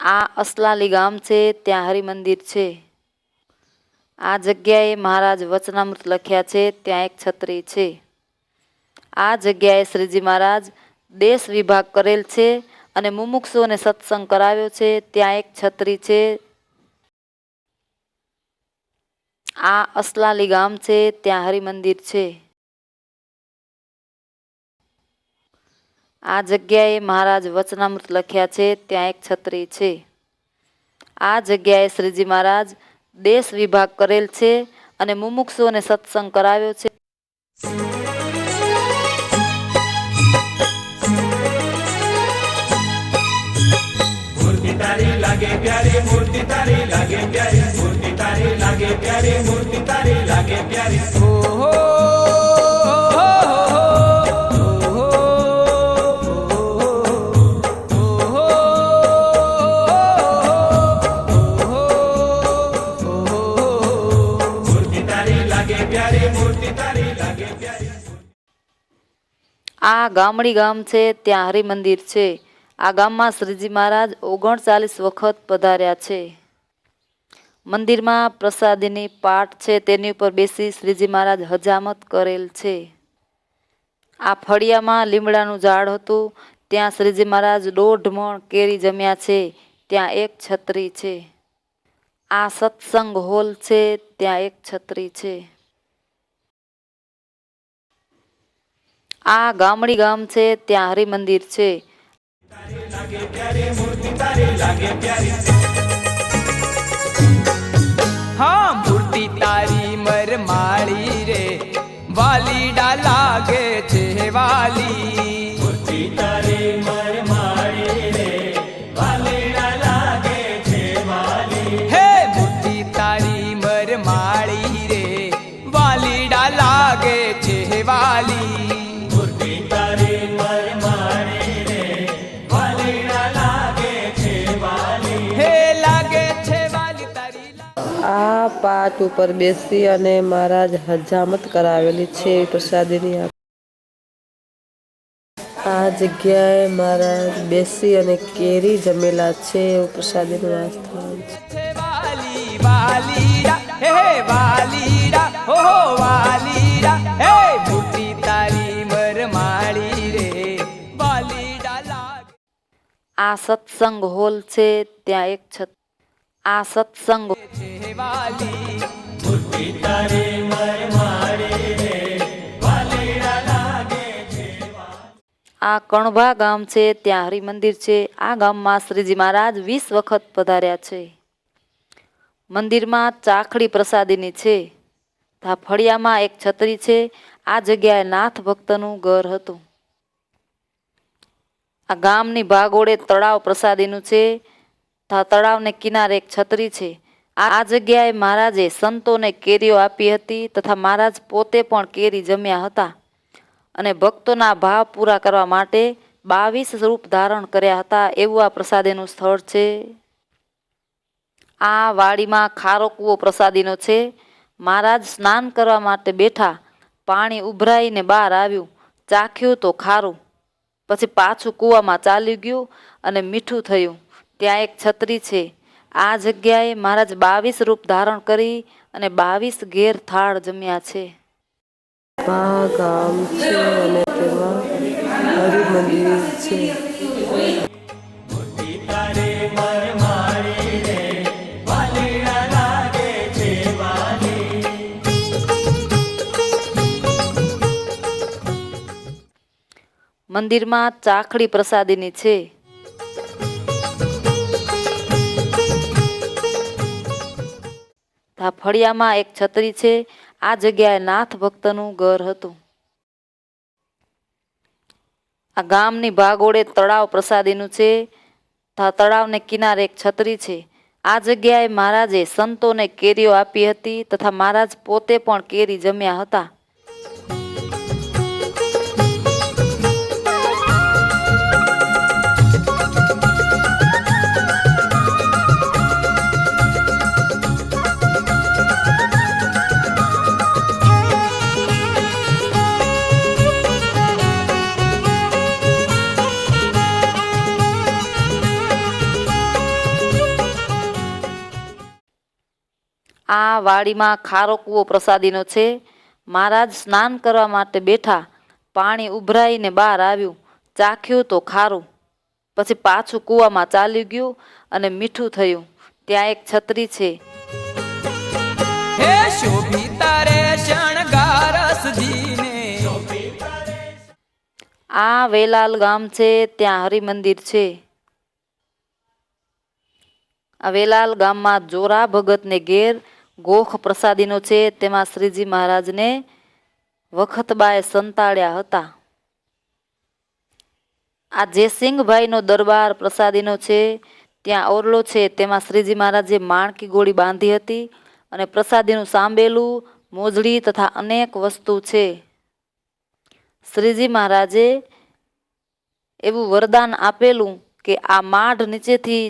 આ અસલાલી ગામ છે, ત્યાં હરિમંદિર છે। આ જગ્યાએ મહારાજ વચનામૃત લખ્યા છે, ત્યાં એક છત્રી છે। આ જગ્યાએ શ્રીજી મહારાજ દેશ વિભાગ કરેલ છે અને મુમુક્ષુઓને સત્સંગ કરાવ્યો છે, ત્યાં એક છત્રી છે। આ અસલાલી ગામ છે, ત્યાં હરિમંદિર છે। આ જગ્યાએ મહારાજ વચનામૃત લખ્યા છે, ત્યાં એક છત્રી છે। આ જગ્યાએ શ્રીજી મહારાજ દેશ વિભાગ કરેલ છે અને મુમુક્ષુઓને સત્સંગ કરાવ્યો છે। मूर्ति तारी लागे प्यारी, मूर्ति तारी लागे प्यारी, मूर्ति तारी लागे प्यारी, मूर्ति तारी लागे प्यारी। ओ हो આ ગામડી ગામ છે, ત્યાં હરિમંદિર છે। આ ગામમાં શ્રીજી મહારાજ 39 વખત પધાર્યા છે। મંદિરમાં પ્રસાદીની પાટ છે, તેની ઉપર બેસી શ્રીજી મહારાજ હજામત કરેલ છે। આ ફળિયામાં લીમડાનું ઝાડ હતું, ત્યાં શ્રીજી મહારાજ 1.5 મણ કેરી જમ્યા છે, ત્યાં એક છત્રી છે। આ સત્સંગ હોલ છે, ત્યાં એક છત્રી છે। આ ગામડી ગામ છે, ત્યાં હરિમંદિર છે। हाँ मूर्ति तारी मरमाड़ी रे वालीडा लागे छे वाली। मूर्ति तारी मरमाड़ी रे वालीडा लागे छे वाली। हे मूर्ति तारी मरमाड़ी रे वालीडा लागे छे वाली। मूर्ति तारी मरमाड़ी रे वालीडा लागे छे वाली। हे लागे छे वाली तारी। આ પાટ ઉપર બેસી અને મહારાજ હજામત કરાવેલી છે પ્રસાદીની। આ જગ્યાએ મહારાજ બેસી અને કેરી જમેલા છે, એવું પ્રસાદીનું આસ્થાન છે। वाली वालीडा हे वालीडा हो वालीडा हे मूर्ति तारी मरमाड़ी रे वालीडा लागे। આ સત્સંગ હોલ છે, ત્યાં એક છત્રી। આ સત્સંગ वाली मूर्ति तारी मरमाड़ी रे वालीडा लागे छे। આ કણભા ગામ છે, ત્યાં હરિમંદિર છે। આ ગામમાં શ્રીજી મહારાજ 20 વખત પધાર્યા છે। મંદિરમાં ચાખડી પ્રસાદીની છે। આ ફળિયામાં એક છત્રી છે। આ જગ્યાએ નાથ ભક્તનું ઘર હતું। આ ગામની ભાગોળે તળાવ પ્રસાદીનું છે। તળાવને કિનારે એક છત્રી છે। આ જગ્યાએ મહારાજે સંતોને કેરીઓ આપી હતી તથા મહારાજ પોતે પણ કેરી જમ્યા હતા અને ભક્તોના ભાવ પૂરા કરવા માટે 22 રૂપ ધારણ કર્યા હતા, એવું આ પ્રસાદીનું સ્થળ છે। આ વાડીમાં ખારો કૂવો પ્રસાદીનો છે। મહારાજ સ્નાન કરવા માટે બેઠા, પાણી ઉભરાઈને બહાર આવ્યું, ચાખ્યું તો ખારું, પછી પાછું કૂવામાં ચાલ્યું ગયું અને મીઠું થયું, ત્યાં એક છત્રી છે। આ જગ્યાએ મહારાજ 22 રૂપ ધારણ કરી અને 22 ઘેર થાળ જમ્યા છે। આ ગામ છે અને તેમાં હરિમંદિર છે। मूर्ति तारी मरमाड़ी रे वालीडा लागे छे वाली। મંદિરમાં ચાખડી પ્રસાદીની છે। આ ફળિયામાં એક છત્રી છે। આ જગ્યાએ નાથ ભક્તનું ઘર હતું। આ ગામની ભાગોળે તળાવ પ્રસાદીનું છે। તળાવને કિનારે એક છત્રી છે। આ જગ્યાએ મહારાજે સંતોને કેરીઓ આપી હતી તથા મહારાજ પોતે પણ કેરી જમ્યા હતા। આ વાડીમાં ખારો કૂવો પ્રસાદીનો છે. મહારાજ સ્નાન કરવા માટે બેઠા. પાણી ઉભરાઈને બહાર આવ્યું. ચાખ્યું તો ખારું. પછી પાછું કૂવામાં ચાલ્યું ગયું અને મીઠું થયું. ત્યાં એક છત્રી છે. હે શોભિતા રે શણગારસજીને. આ વેલાલ ગામ છે. ત્યાં હરિમંદિર છે. આ વેલાલ ગામમાં જોરા ભગતને ઘેર ગોખ પ્રસાદીનો છે. તેમાં શ્રીજી મહારાજને વખતબાએ સંતાડ્યા હતા. આ જયસિંહભાઈનો દરબાર પ્રસાદીનો છે. ત્યાં ઓરલો છે. તેમાં શ્રીજી મહારાજે માણકી ગોળી બાંધી હતી અને પ્રસાદીનું સાંભેલું, મોજડી તથા અનેક વસ્તુ છે. શ્રીજી મહારાજે એવું વરદાન આપેલું કે આ માઢ નીચેથી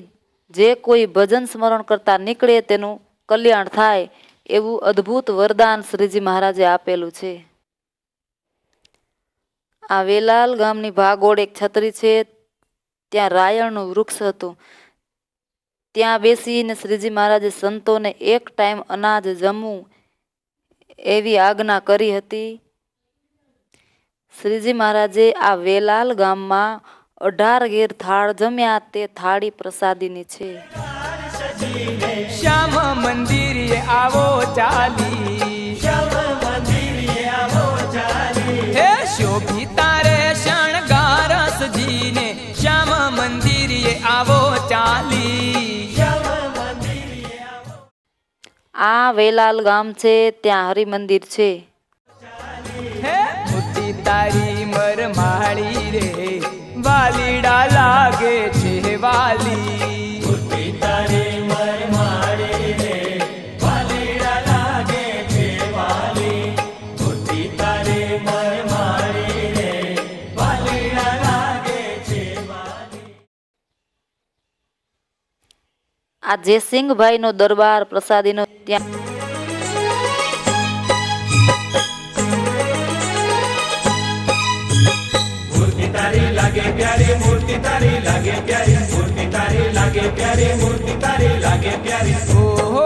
જે કોઈ ભજન સ્મરણ કરતા નીકળે તેનું કલ્યાણ થાય. એવું અદ્ભુત વરદાન શ્રીજી મહારાજે આપેલું છે. આ વેલાલ ગામની ભાગોળ એક છત્રી છે. ત્યાં રાયણનું વૃક્ષ હતું. ત્યાં બેસીને શ્રીજી મહારાજે સંતોને એક ટાઈમ અનાજ જમવું એવી આજ્ઞા કરી હતી. શ્રીજી મહારાજે આ વેલાલ ગામમાં 18 ઘેર થાળ જમ્યા. તે થાળી પ્રસાદીની છે. શ્યામ મંદિરે આવો ચાલી. હે શોભિતા રે શણગારસજીને. શ્યામ મંદિરે આવો ચાલી. આ વેલાલ ગામ છે. ત્યાં હરિમંદિર છે. હે મૂર્તિ તારી મરમાળી રે. વાલીડા લાગે છે વાલી. આ જયસિંહભાઈનો દરબાર પ્રસાદીનો ત્યાં મૂર્તિ તારી લાગે પ્યારી, મૂર્તિ તારી લાગે પ્યારી, મૂર્તિ તારી લાગે પ્યારી, મૂર્તિ તારી લાગે પ્યારી. ઓહો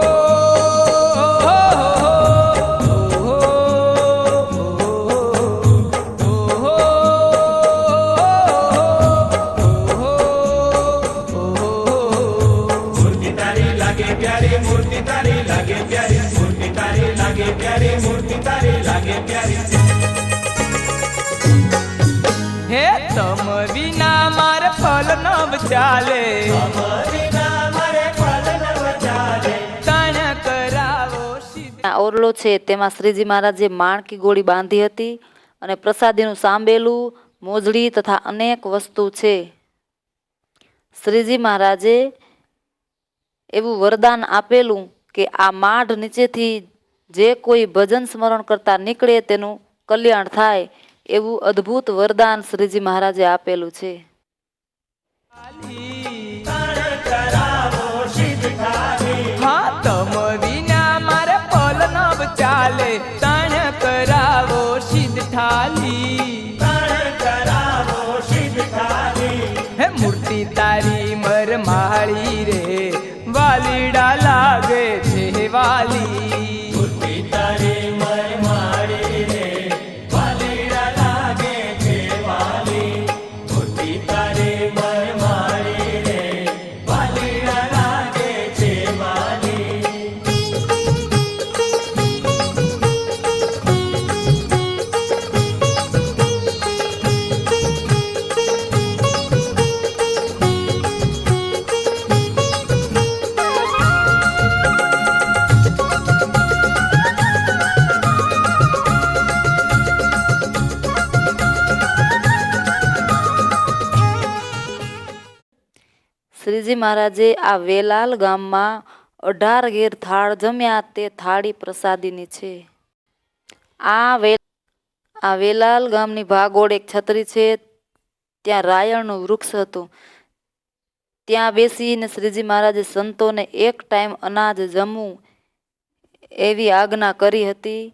મૂર્તિ તારી લાગે પ્યારી, મૂર્તિ તારી લાગે પ્યારી, મૂર્તિ તારી લાગે પ્યારી, મૂર્તિ તારી લાગે પ્યારી. હે તમ વિના મારે ફલ ન ચાલે. તણ કરાવો સિદ્ધ. ત્યાં ઓરલો છે. તેમાં શ્રીજી મહારાજે માણકી ગોળી બાંધી હતી અને પ્રસાદીનું સાંભેલું, મોજડી તથા અનેક વસ્તુ છે. શ્રીજી મહારાજે એવું વરદાન આપેલું કે આ માઢ નીચેથી જે કોઈ ભજન સ્મરણ કરતા નીકળે તેનું કલ્યાણ થાય. એવું અદ્ભુત વરદાન શ્રીજી મહારાજે આપેલું છે. હા તમ વિના મારે ફલ ન ચાલે. તણ કરાવો સિદ્ધ થાલી. હે મૂર્તિ તારી મરમાળી રે. વાલીડા લાગે છે વાલી. મૂર્તિ તારી મરમાળી રે, વાલીડા લાગે છે વાલી. મૂર્તિ તારી મરમાળી રે, વાલીડા લાગે છે વાલી. શ્રીજી મહારાજે આ વેલાલ ગામમાં 18 ઘેર થાળ જમ્યા. તે થાળી પ્રસાદીની છે. આ વેલાલ ગામની ભાગોળ એક છત્રી છે. ત્યાં રાયણનું વૃક્ષ હતું. ત્યાં બેસીને શ્રીજી મહારાજે સંતોને એક ટાઈમ અનાજ જમવું એવી આજ્ઞા કરી હતી.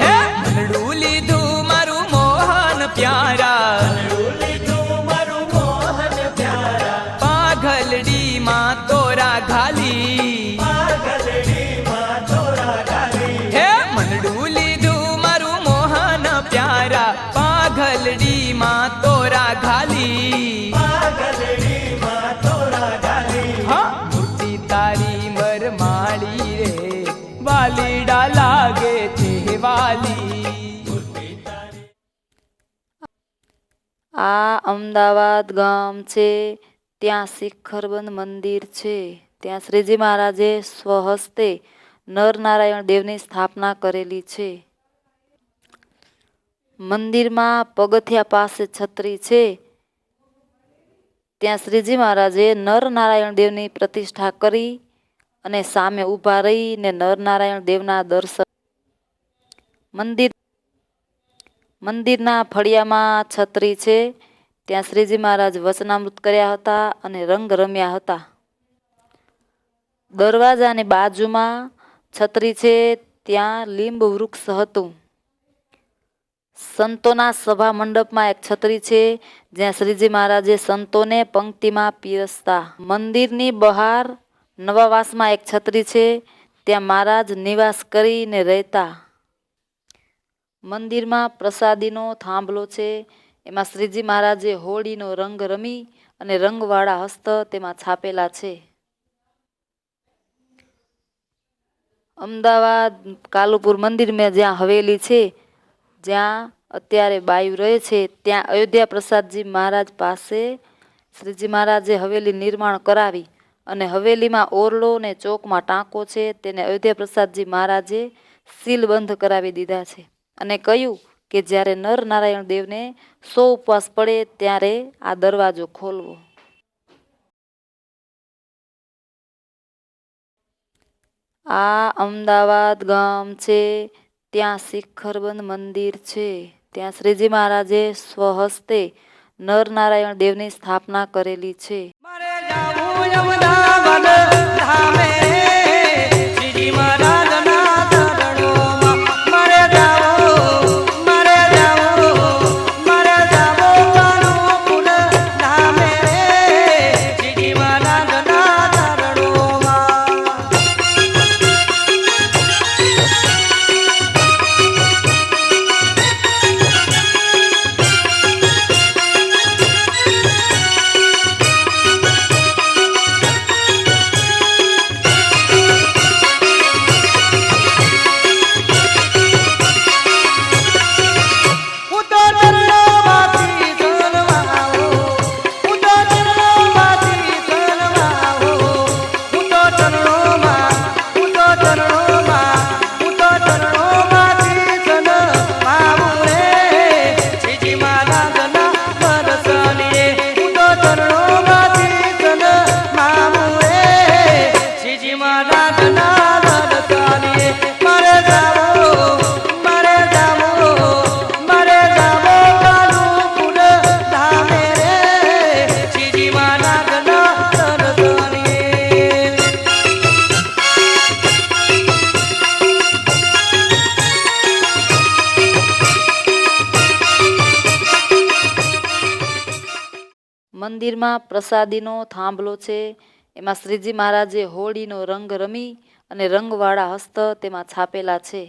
હે મંડળું લીધું તોરા ઘાલી હે મનડું લીધું મારું મોહન પ્યારા પાઘલડી માં તોરા ઘાલી હા મૂર્તિ તારી મરમાળી રે વાલીડા લાગે છે વાલી. આ અમદાવાદ ગામ છે, ત્યાં શિખરબંધ મંદિર છે. ત્યાં શ્રીજી મહારાજે સ્વહસ્તે નરનારાયણ દેવની સ્થાપના કરેલી છે. મંદિરમાં પગથિયા પાસે છત્રી છે. ત્યાં શ્રીજી મહારાજે નરનારાયણ દેવની પ્રતિષ્ઠા કરી અને સામે ઊભા રહીને નરનારાયણ દેવના દર્શન. મંદિરના ફળિયામાં છત્રી છે. ત્યાં શ્રીજી મહારાજ વચનામૃત કર્યા હતા અને રંગ રમ્યા હતા. દરવાજાની બાજુમાં છત્રી છે, ત્યાં લીંબ વૃક્ષ હતું. સંતોના સભા મંડપમાં એક છત્રી છે, જ્યાં શ્રીજી મહારાજે સંતોને પંક્તિમાં પીરસતા. મંદિરની બહાર નવાવાસમાં એક છત્રી છે, ત્યાં મહારાજ નિવાસ કરીને રહેતા. મંદિરમાં પ્રસાદીનો થાંભલો છે, એમાં શ્રીજી મહારાજે હોળીનો રંગ રમી અને રંગવાળા હસ્ત તેમાં છાપેલા છે. અમદાવાદ કાલુપુર મંદિરમાં જ્યાં હવેલી છે, જ્યાં અત્યારે બાયુ રહે છે, ત્યાં અયોધ્યા પ્રસાદજી મહારાજ પાસે શ્રીજી મહારાજે હવેલી નિર્માણ કરાવી અને હવેલીમાં ઓરડો ને ચોકમાં ટાંકો છે, તેને અયોધ્યા પ્રસાદજી મહારાજે સીલબંધ કરાવી દીધા છે અને કહ્યું કે જ્યારે નર નારાયણ દેવને 100 ઉપવાસ પડે ત્યારે આ દરવાજો ખોલવો. આ અમદાવાદ ગામ છે, ત્યાં શિખરબંધ મંદિર છે. ત્યાં શ્રીજી મહારાજે સ્વહસ્તે નરનારાયણ દેવની સ્થાપના કરેલી છે. મારે જાવું અમદાવાદ ધામે શ્રીજી મહારાજના ચરણોમાં. મારે જાવું કાનુપુર ધામે શ્રીજી મહારાજના ચરણોમાં. મંદિરમાં પ્રસાદીનો થાંભલો છે, એમાં શ્રીજી મહારાજે હોળીનો રંગ રમી અને રંગવાળા હસ્ત તેમાં છાપેલા છે.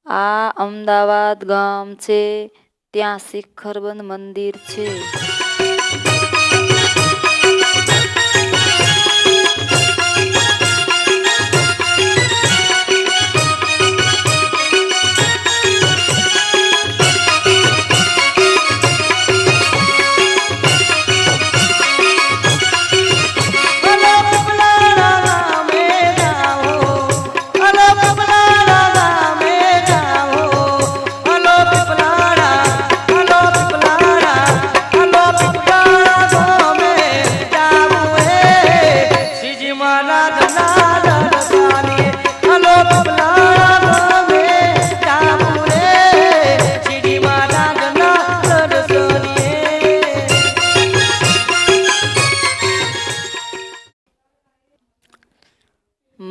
આ અમદાવાદ ગામ છે, ત્યાં શિખરબંધ મંદિર છે.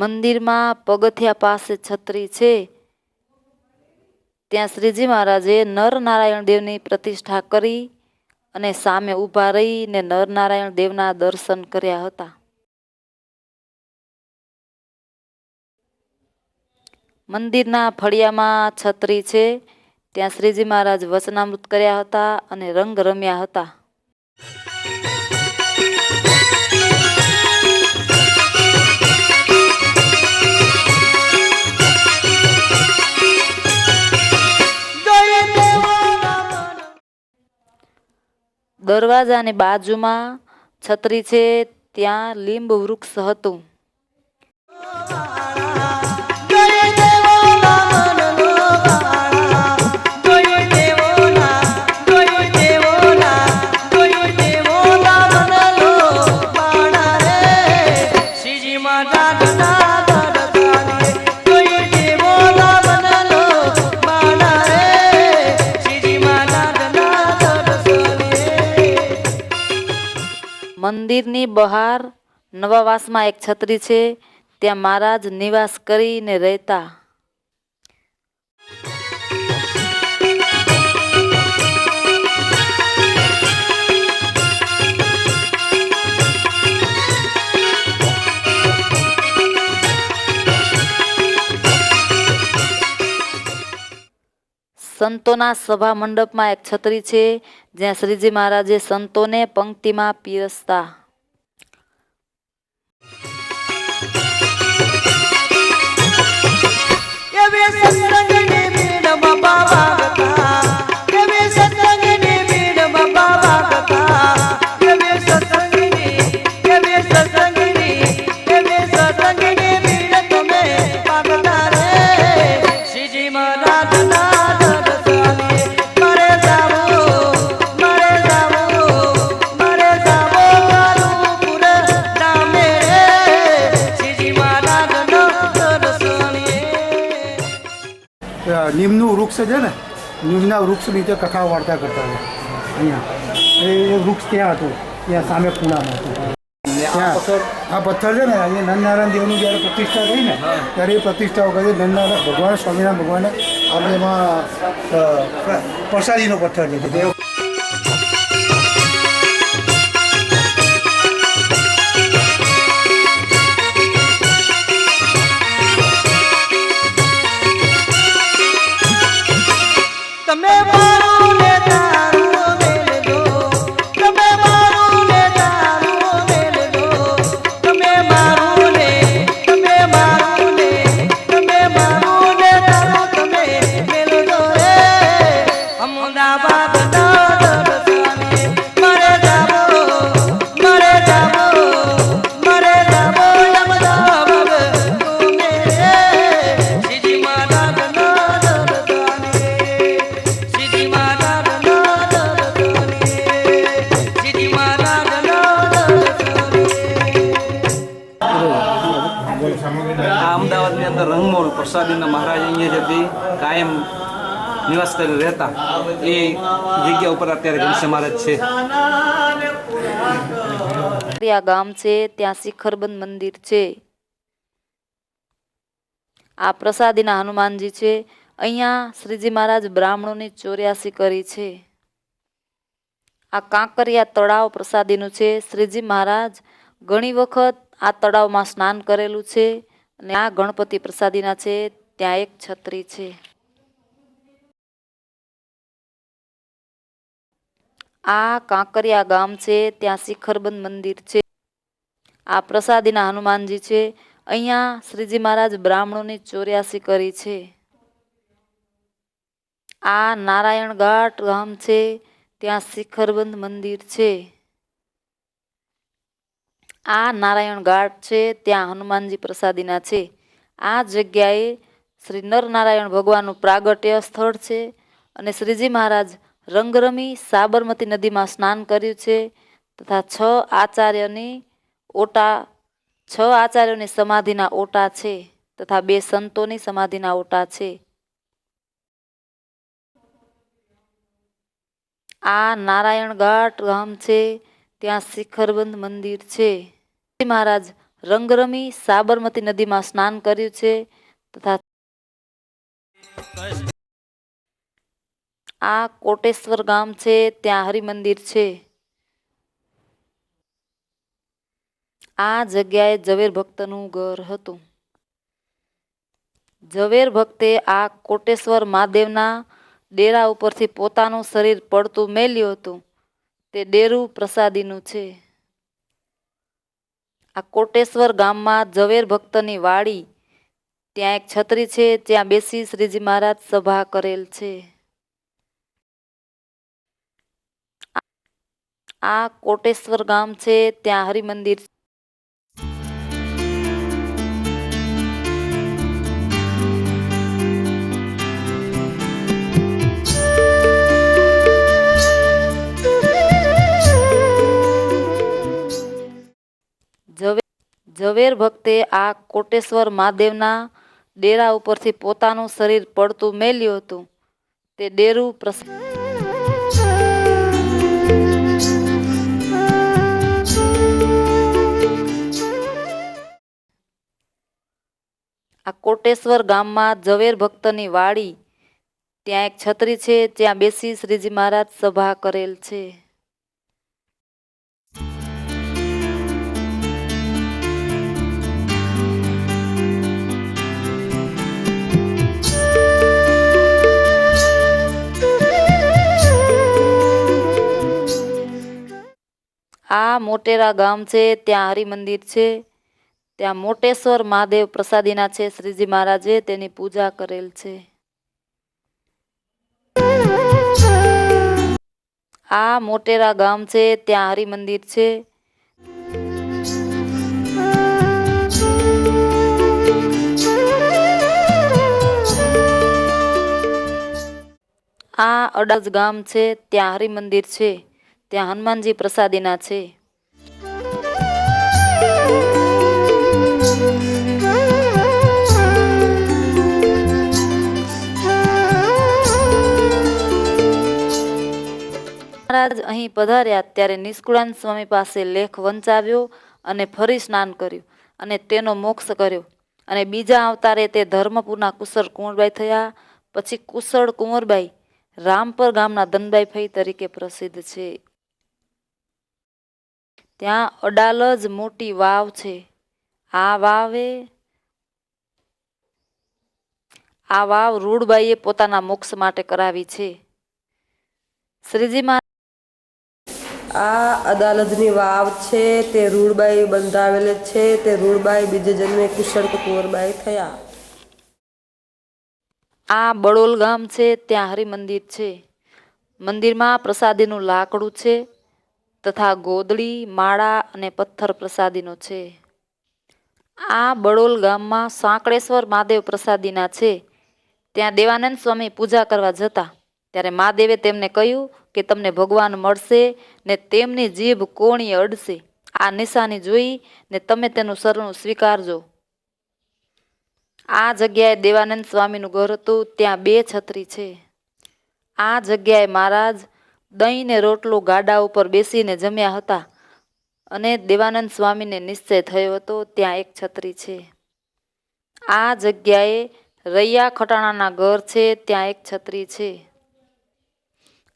મંદિરમાં પગથિયા પાસે છત્રી છે ત્યાં શ્રીજી મહારાજે નરનારાયણ દેવની પ્રતિષ્ઠા કરી અને સામે ઊભા રહીને નરનારાયણ દેવના દર્શન કર્યા હતા. મંદિરના ફળિયામાં છત્રી છે ત્યાં શ્રીજી મહારાજ વચનામૃત કર્યા હતા અને રંગ રમ્યા હતા. દરવાજાની બાજુમાં છત્રી છે ત્યાં લીંબ વૃક્ષ હતું. મંદિરની બહાર નવાવાસમાં એક છત્રી છે ત્યાં મહારાજ નિવાસ કરીને રહેતા. સંતોના સભા મંડપમાં એક છત્રી છે જ્યાં શ્રીજી મહારાજે સંતોને પંક્તિમાં પીરસતા. નીમનું વૃક્ષ છે ને, નીમના વૃક્ષ નીચે કથા વાર્તા કરતા હતા અહીંયા. એ વૃક્ષ ત્યાં હતું, ત્યાં સામે ખૂણામાં હતું. ત્યાં આ પથ્થર છે ને, અહીંયા નરનારાયણ દેવની જ્યારે પ્રતિષ્ઠા થઈ ને ત્યારે એ પ્રતિષ્ઠા વખતે નરનારાયણ ભગવાન, સ્વામિનારાયણ ભગવાને આપણે એમાં પ્રસાદીનો પથ્થર છે. અમદાવાદની અંદર રંગમોલ પ્રસાદીના મહારાજ અહીંયા જતી કાયમ નિવાસ કરી રહેતા એ જગ્યા ઉપર અત્યારે ઘનશ્યામ મહારાજ છે. આ ગામ છે ત્યાં શિખરબંધ મંદિર છે. આ પ્રસાદીના હનુમાનજી છે. અહીંયા શ્રીજી મહારાજ બ્રાહ્મણોની 84 કરી છે. આ કાંકરિયા તળાવ પ્રસાદીનું છે. શ્રીજી મહારાજ ઘણી વખત આ તળાવમાં સ્નાન કરેલું છે અને આ ગણપતિ પ્રસાદીના છે ત્યાં એક છત્રી છે. આ કાંકરિયા ગામ છે ત્યાં શિખરબંધ મંદિર છે. આ પ્રસાદીના હનુમાનજી છે. અહીંયા શ્રીજી મહારાજ બ્રાહ્મણોની 84 કરી છે. આ નારાયણ ઘાટ ગામ છે ત્યાં શિખરબંધ મંદિર છે. આ નારાયણ ઘાટ છે ત્યાં હનુમાનજી પ્રસાદીના છે. આ જગ્યાએ શ્રી નરનારાયણ ભગવાનનું પ્રાગટ્ય સ્થળ છે અને શ્રીજી મહારાજ રંગરમી સાબરમતી નદીમાં સ્નાન કર્યું છે તથા 6 આચાર્યોની સમાધિના ઓટા છે તથા 2 સંતોની સમાધિના ઓટા છે. આ નારાયણ ઘાટ ગામ છે ત્યાં શિખરબંધ મંદિર છે. મહારાજ રંગ રમી સાબરમતી નદીમાં સ્નાન કર્યું છે તથા આ કોટેશ્વર ગામ છે, ત્યાં હરિમંદિર છે. આ જગ્યાએ ઝવેર ભક્તનું ઘર હતું. ઝવેર ભક્તે આ કોટેશ્વર મહાદેવના ડેરા ઉપરથી પોતાનું શરીર પડતું મેલ્યું હતું. તે ડેરું પ્રસાદીનું છે. આ કોટેશ્વર ગામમાં ઝવેર ભક્તની વાડી, ત્યાં એક છત્રી છે, ત્યાં બેસી શ્રીજી મહારાજ સભા કરેલ છે. આ કોટેશ્વર ગામ છે, ત્યાં હરિમંદિર છે. ઝવેર ભક્તે આ કોટેશ્વર મહાદેવના ડેરા ઉપરથી પોતાનું શરીર પડતું મેલ્યું હતું. તે ડેરું આ કોટેશ્વર ગામમાં ઝવેર ભક્તની વાડી, ત્યાં એક છત્રી છે, ત્યાં બેસી શ્રીજી મહારાજ સભા કરેલ છે. આ મોટેરા ગામ છે, ત્યાં હરિમંદિર છે. ત્યાં મોટેશ્વર મહાદેવ પ્રસાદીના છે. શ્રીજી મહારાજે તેની પૂજા કરેલ છે. આ મોટેરા ગામ છે, ત્યાં હરિમંદિર છે. આ અડાજ ગામ છે, ત્યાં હરિમંદિર છે. ત્યાં હનુમાનજી પ્રસાદીના છે. મહારાજ અહીં પધાર્યા ત્યારે નિષ્કુળાનંદ સ્વામી પાસે લેખ વંચાવ્યો અને ફરી સ્નાન કર્યું અને તેનો મોક્ષ કર્યો. અને બીજા અવતારે તે ધર્મપુરના કુશળ કુંવરબાઈ થયા. પછી કુશળ કુંવરબાઈ રામપર ગામના ધનબાઈ ફઈ તરીકે પ્રસિદ્ધ છે. ત્યાં અડાલજ મોટી વાવ છે. આ વાવ રૂડબાઈએ પોતાના મોક્ષ માટે કરાવી છે. શ્રીજી મહારાજ આ અદાલજની વાવ છે, તે રૂડબાઈ બંધાવેલ છે. તે રૂડબાઈ બીજે જન્મે કુશળ કુંવરબાઈ થયા. આ બડોલ ગામ છે, ત્યાં હરિમંદિર છે. મંદિરમાં પ્રસાદીનું લાકડું છે તથા ગોદડી, માળા અને પથ્થર પ્રસાદીનો છે. આ બડોલ ગામમાં સાંકળેશ્વર મહાદેવ પ્રસાદીના છે. ત્યાં દેવાનંદ સ્વામી પૂજા કરવા જતા ત્યારે મહાદેવે તેમને કહ્યું કે તમને ભગવાન મળશે ને તેમની જીભ કોણીએ અડશે. આ નિશાની જોઈ ને તમે તેનું શરણું સ્વીકારજો. આ જગ્યાએ દેવાનંદ સ્વામીનું ઘર હતું. ત્યાં 2 છત્રી છે. આ જગ્યાએ મહારાજ દહીં ને રોટલો ગાડા ઉપર બેસીને જમ્યા હતા અને દેવાનંદ સ્વામીને નિશ્ચય થયો હતો. ત્યાં 1 છત્રી છે. આ જગ્યાએ રૈયા ખટાણાના ઘર છે. ત્યાં 1 છત્રી છે.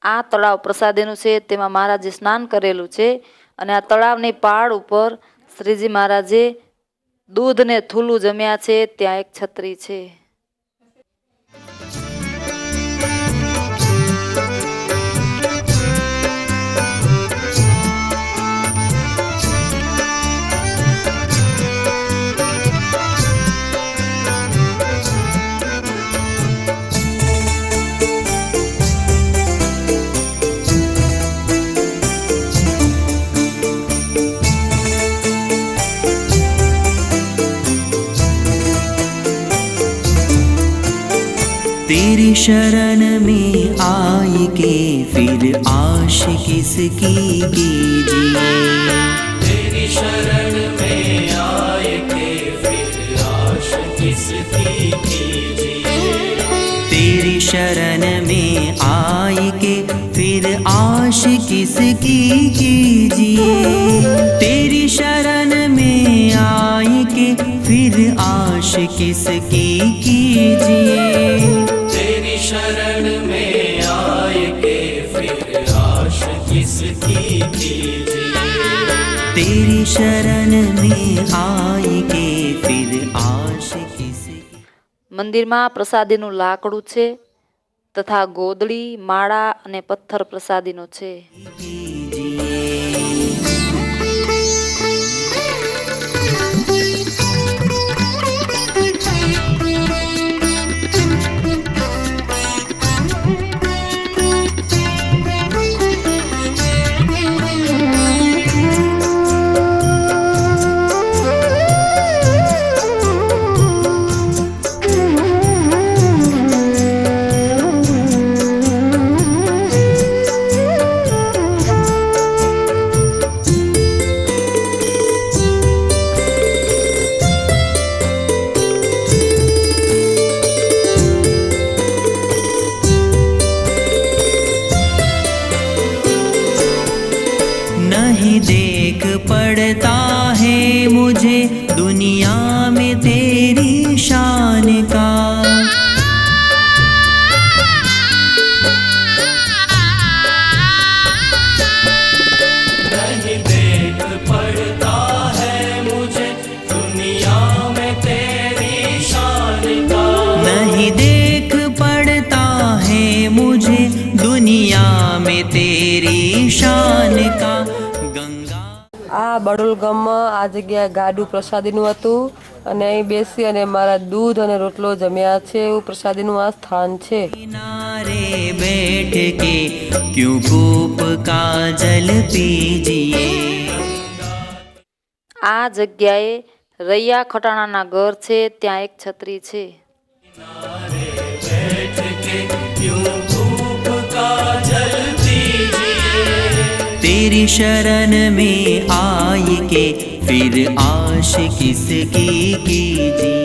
આ તળાવ પ્રસાદીનું છે. તેમાં મહારાજે સ્નાન કરેલું છે અને આ તળાવની પાળ ઉપર શ્રીજી મહારાજે દૂધ ને થૂલું જમ્યા છે. ત્યાં 1 છત્રી છે. तेरी शरण में आए के फिर आश किसकी कीजिए। तेरी शरण में आए के फिर आश किसकी कीजिए। तेरी शरण में आए के फिर आश किसकी कीजिए। तेरी शरण में आए किसकी कीजिए। तेरी शरण में आए के फिर आश किसकी कीजिए। तेरी शरण में आए के फिर आश किसकी। મંદિરમાં પ્રસાદીનું લાકડું છે તથા ગોદડી માળા અને પથ્થર પ્રસાદીનો છે. नहीं देख पड़ता है मुझे दुनिया में तेरी शान का। नहीं देख पड़ता है मुझे दुनिया में तेरी शान का। नहीं देख पड़ता है मुझे दुनिया में तेरी शान का। गंगा આ બડોલ ગામમાં આ જગ્યાએ ગાડું પ્રસાદીનું હતું અને અહીં બેસી અને મારા દૂધ અને રોટલો જમ્યા છે એવું પ્રસાદીનું આ સ્થાન છે. किनारे बैठ के क्यों कूप का जल पीजिए। આ જગ્યાએ રૈયા ખટાણાના ઘર છે ત્યાં એક છત્રી છે. बैठ के क्यों धूप का जल पीजिए। तेरी शरण में आए के फिर आश किसकी कीजिए।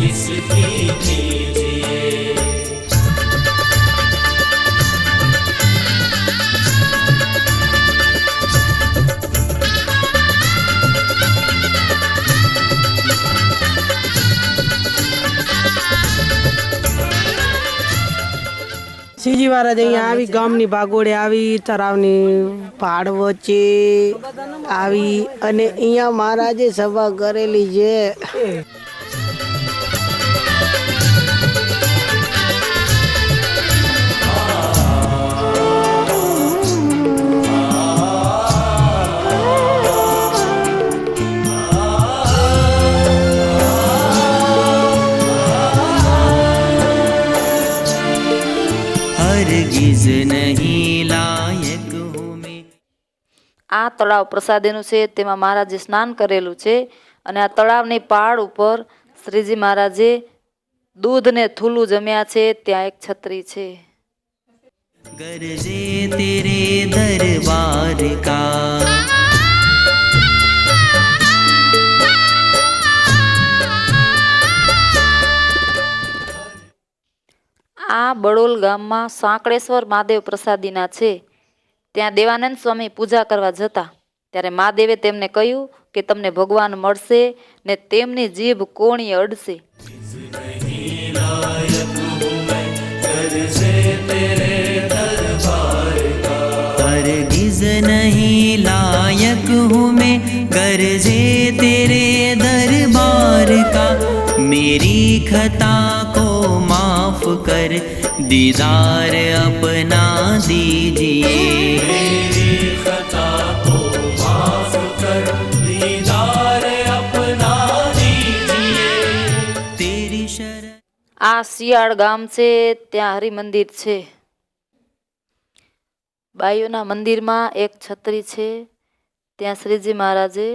किसकी कीजिए। શ્રીજી મહારાજ અહીંયા આવી ગામની ભાગોળે આવી તળાવની પહાડ વચ્ચે આવી અને અહીંયા મહારાજે સભા કરેલી છે. हरगिज नहीं लायक हूँ मैं। આ તળાવ પ્રસાદીનું છે તેમાં મહારાજે સ્નાન કરેલું છે અને આ તળાવની પાળ ઉપર શ્રીજી મહારાજે દૂધને થૂલું જમ્યા છે ત્યાં એક છત્રી છે. गरजे तेरे दरबार का। આ બડોલ ગામમાં સાંકળેશ્વર મહાદેવ પ્રસાદીના છે. ત્યાં દેવાનંદ સ્વામી પૂજા કરવા જતા ત્યારે મહાદેવે તેમને કહ્યું કે તમને ભગવાન મળશે ને તેમની જીભ કોણી અડશે. हरगिज नहीं लायक हूँ मैं गरजे तेरे दरबार का। मेरी खता को माफ कर दीदार अपना दीजिए। मेरी खता को माफ कर दीदार अपना दीजिए। तेरी शरण। આ શિયાળ ગામ છે ત્યાં હરિમંદિર છે. બાઈઓના મંદિરમાં એક છત્રી છે ત્યાં શ્રીજી મહારાજે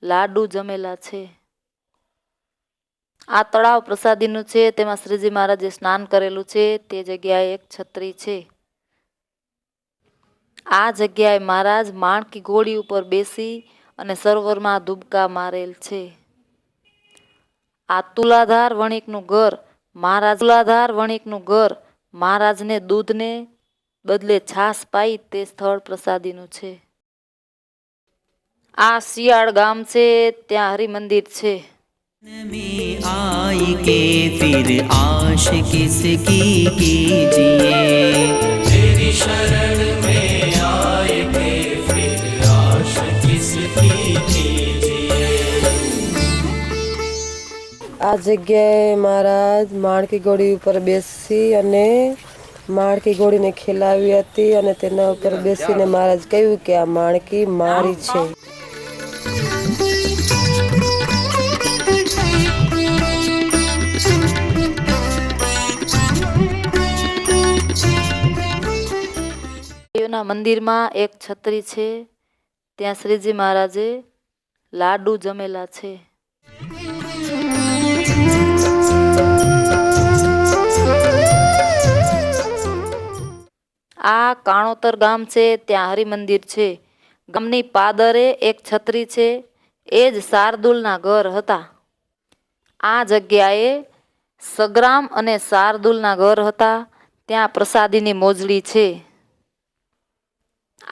લાડુ જમેલા છે. આ તળાવ પ્રસાદીનું છે, તેમાં શ્રીજી મહારાજે સ્નાન કરેલું છે. તે જગ્યાએ એક છત્રી છે. આ જગ્યાએ મહારાજ માણકી ઘોડી ઉપર બેસી અને સરોવરમાં ડૂબકા મારેલ છે. આ તુલાધાર વણિકનું ઘર મહારાજને દૂધને બદલે છાશ પાઈ તે સ્થળ પ્રસાદીનું છે. આ શિયાળ ગામ છે, ત્યાં હરિમંદિર છે. में आए के फिर आश किसकी कीजिए तेरी शरण में आए के फिर आश किसकी कीजिए। આ જગ્યાએ મહારાજ માણકી ઘોડી ઉપર બેસી અને માણકી ઘોડીને ખીલાવી હતી અને તેના ઉપર બેસીને મહારાજ કહ્યું કે આ માણકી મારી છે. ના મંદિરમાં એક છત્રી છે, ત્યાં શ્રીજી મહારાજે લાડુ જમેલા છે. આ કાણોતર ગામ છે, ત્યાં હરિમંદિર છે. ગામની પાદરે એક છત્રી છે, એ જ શાર્દુલના ઘર હતા. આ જગ્યાએ સગ્રામ અને શાર્દુલના ઘર હતા. ત્યાં પ્રસાદીની મોજડી છે.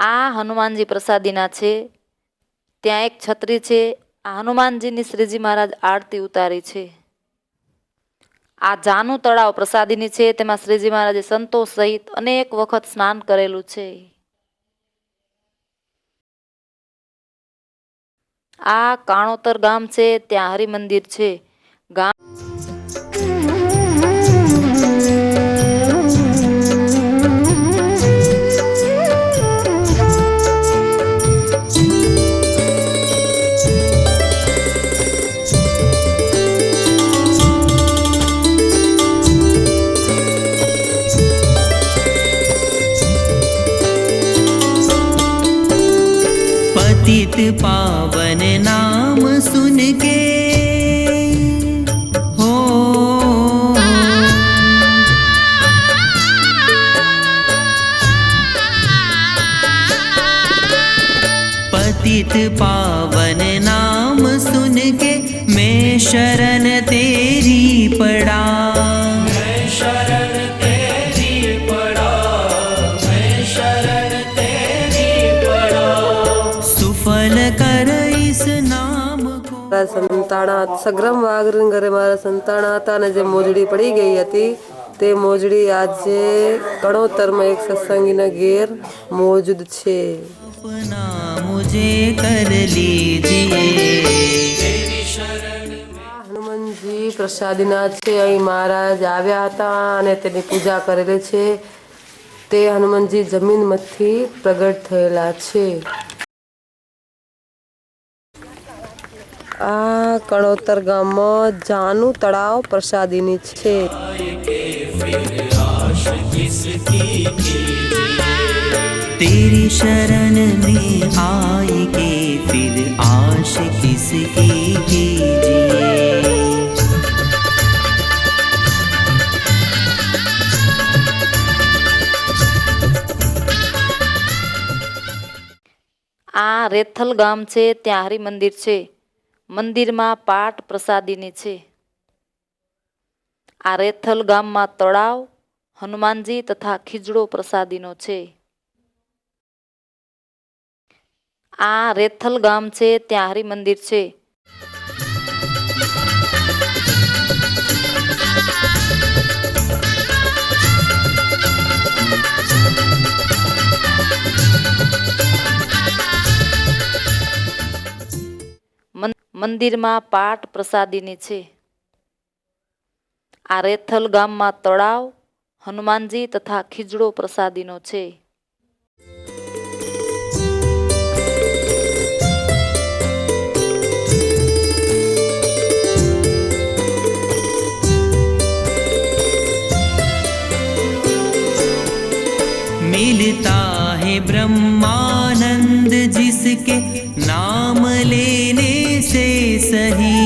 આ હનુમાનજી પ્રસાદીના છે. ત્યાં એક છત્રી છે. આ હનુમાનજીની શ્રીજી મહારાજ આરતી ઉતારી છે. આ જાનું તળાવ પ્રસાદીની છે, તેમાં શ્રીજી મહારાજે સંતો સહિત અનેક વખત સ્નાન કરેલું છે. આ કાણોતર ગામ છે, ત્યાં હરિમંદિર છે. ગામ पतित पावन नाम सुन के हो पतित पावन नाम सुन के मैं शरण तेरी पड़ा मैं शरण तेरी पड़ा, मैं शरण तेरी पड़ा। सुफल कर इस नाम को મારા સંતાણા સગ્રામ વાઘરીન ઘરે મારા સંતાણા હતા અને જે મોજડી પડી ગઈ હતી તે મોજડી આજે કણોતરમાં એક સત્સંગીના ઘેર મોજૂદ છે. अपना मुझे कर लीजिए હનુમાનજી પ્રસાદીના છે. અહીં મહારાજ આવ્યા હતા અને તેની પૂજા કરેલી છે. તે હનુમાનજી જમીનમાંથી પ્રગટ થયેલા છે. આ કણોતર ગામમાં જાનું તળાવ પ્રસાદીની છે. तेरी शरण में आए के फिर आश किसकी कीजिए આ રેથલ ગામ છે, ત્યાં હરિમંદિર છે. મંદિરમાં પાઠ પ્રસાદીની છે. આ રેથલ ગામમાં તળાવ, હનુમાનજી તથા ખીજડો પ્રસાદીનો છે. આ રેથલ ગામ છે, ત્યાં હરિમંદિર છે. મંદિરમાં પાઠ પ્રસાદીની છે. આ રેથલ ગામમાં તળાવ, હનુમાનજી તથા ખીજડો પ્રસાદીનો છે. मिलता है ब्रह्मानंद जिसके नाम लेने से सही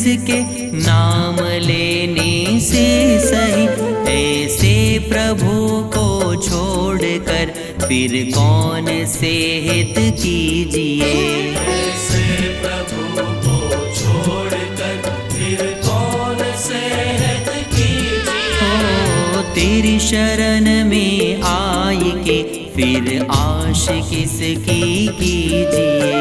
जिसके नाम लेने से सही, ऐसे प्रभु को छोड़कर फिर कौन से हित कीजिए। ऐसे प्रभु को छोड़कर फिर कौन से हित कीजिए। ओ तेरी शरण में आए के फिर आश किसकी कीजिए।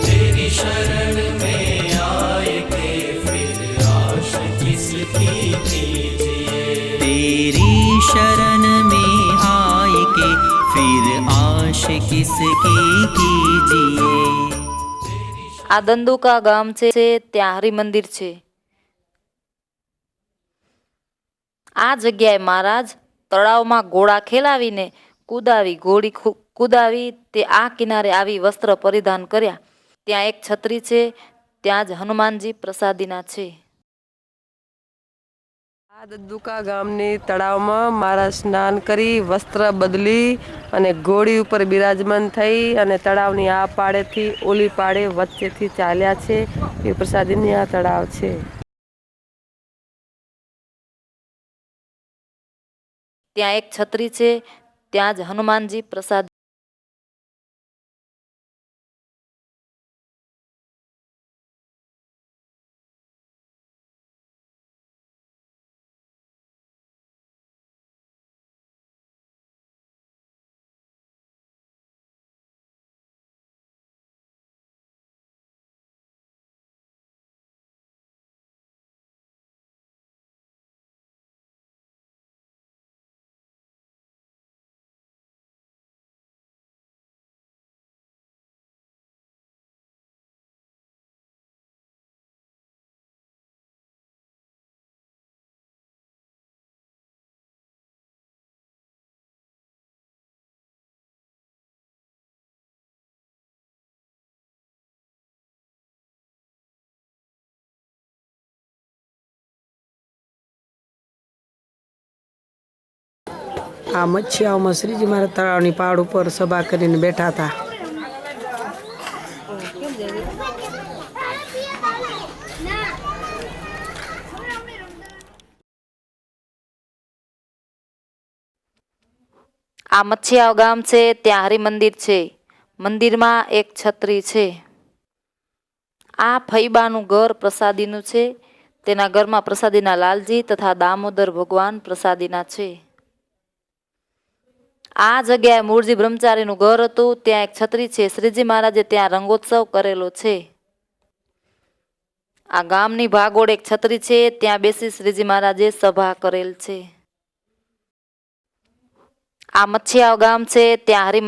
तेरी शरण में आए के फिर आश किसकी कीजिए। तेरी शरण में आए के फिर आश किसकी कीजिए। આ દંદુકા ગામ છે ત્યાં હરિમંદિર છે. આ જગ્યાએ મહારાજ તળાવમાં ઘોડા ખેલાવીને કુદાવી તે આ કિનારે આવી વસ્ત્ર પરિધાન કર્યા. ત્યાં એક છત્રી છે, ત્યાં જ હનુમાનજી પ્રસાદીના છે. આ દંદુકા ગામની તળાવમાં મારા સ્નાન કરી વસ્ત્ર બદલી અને ઘોડી ઉપર બિરાજમાન થઈ અને તળાવની આ પાડેથી ઓલી પાડે વચ્ચેથી ચાલ્યા છે. એ પ્રસાદીની આ તળાવ છે. ત્યાં એક છત્રી છે, ત્યાં જ હનુમાનજી પ્રસાદ. આ મચ્છિયાઓમાં શ્રીજી મહારાજ તળાવની પહાડ ઉપર સભા કરીને બેઠા હતા. આ મચ્છિયાવ ગામ છે ત્યાં હરિમંદિર છે. મંદિરમાં એક છત્રી છે. આ ફૈબાનું ઘર પ્રસાદીનું છે. તેના ઘરમાં પ્રસાદીના લાલજી તથા દામોદર ભગવાન પ્રસાદીના છે. આ જગ્યાએ મૂળજી બ્રહ્મચારીનું ઘર હતું. ત્યાં એક છત્રી છે. શ્રીજી મહારાજે ત્યાં રંગોત્સવ કરેલો છે. આ ગામની ભાગોળ એક છત્રી છે, ત્યાં બેસી શ્રીજી મહારાજે સભા કરેલ છે. આ મચ્છિયાવ ગામ છે ત્યાં હરિ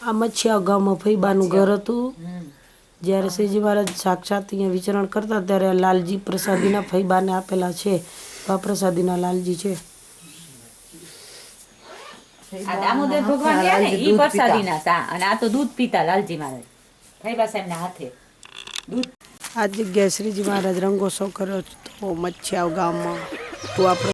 આ મચ્છિયાવ ગામમાં ફૈબાનું ઘર હતું. જ્યારે શ્રીજી મહારાજ સાક્ષાત અહીંયા વિચરણ કરતા ત્યારે લાલજી પ્રસાદીના ફૈબાને આપેલા છે. આ પ્રસાદીના લાલજી છે. આ દામોદર ભગવાન રહ્યા ને ઈ પ્રસાદીના સા અને આ તો દૂધ પીતા લાલજી મહારાજ ફૈબા સાહેબના હાથે દૂધ. આ જગ્યાએ શ્રીજી મહારાજ રંગોત્સવ કર્યો તો મચ્છિયાવ ગામમાં. તો આપણે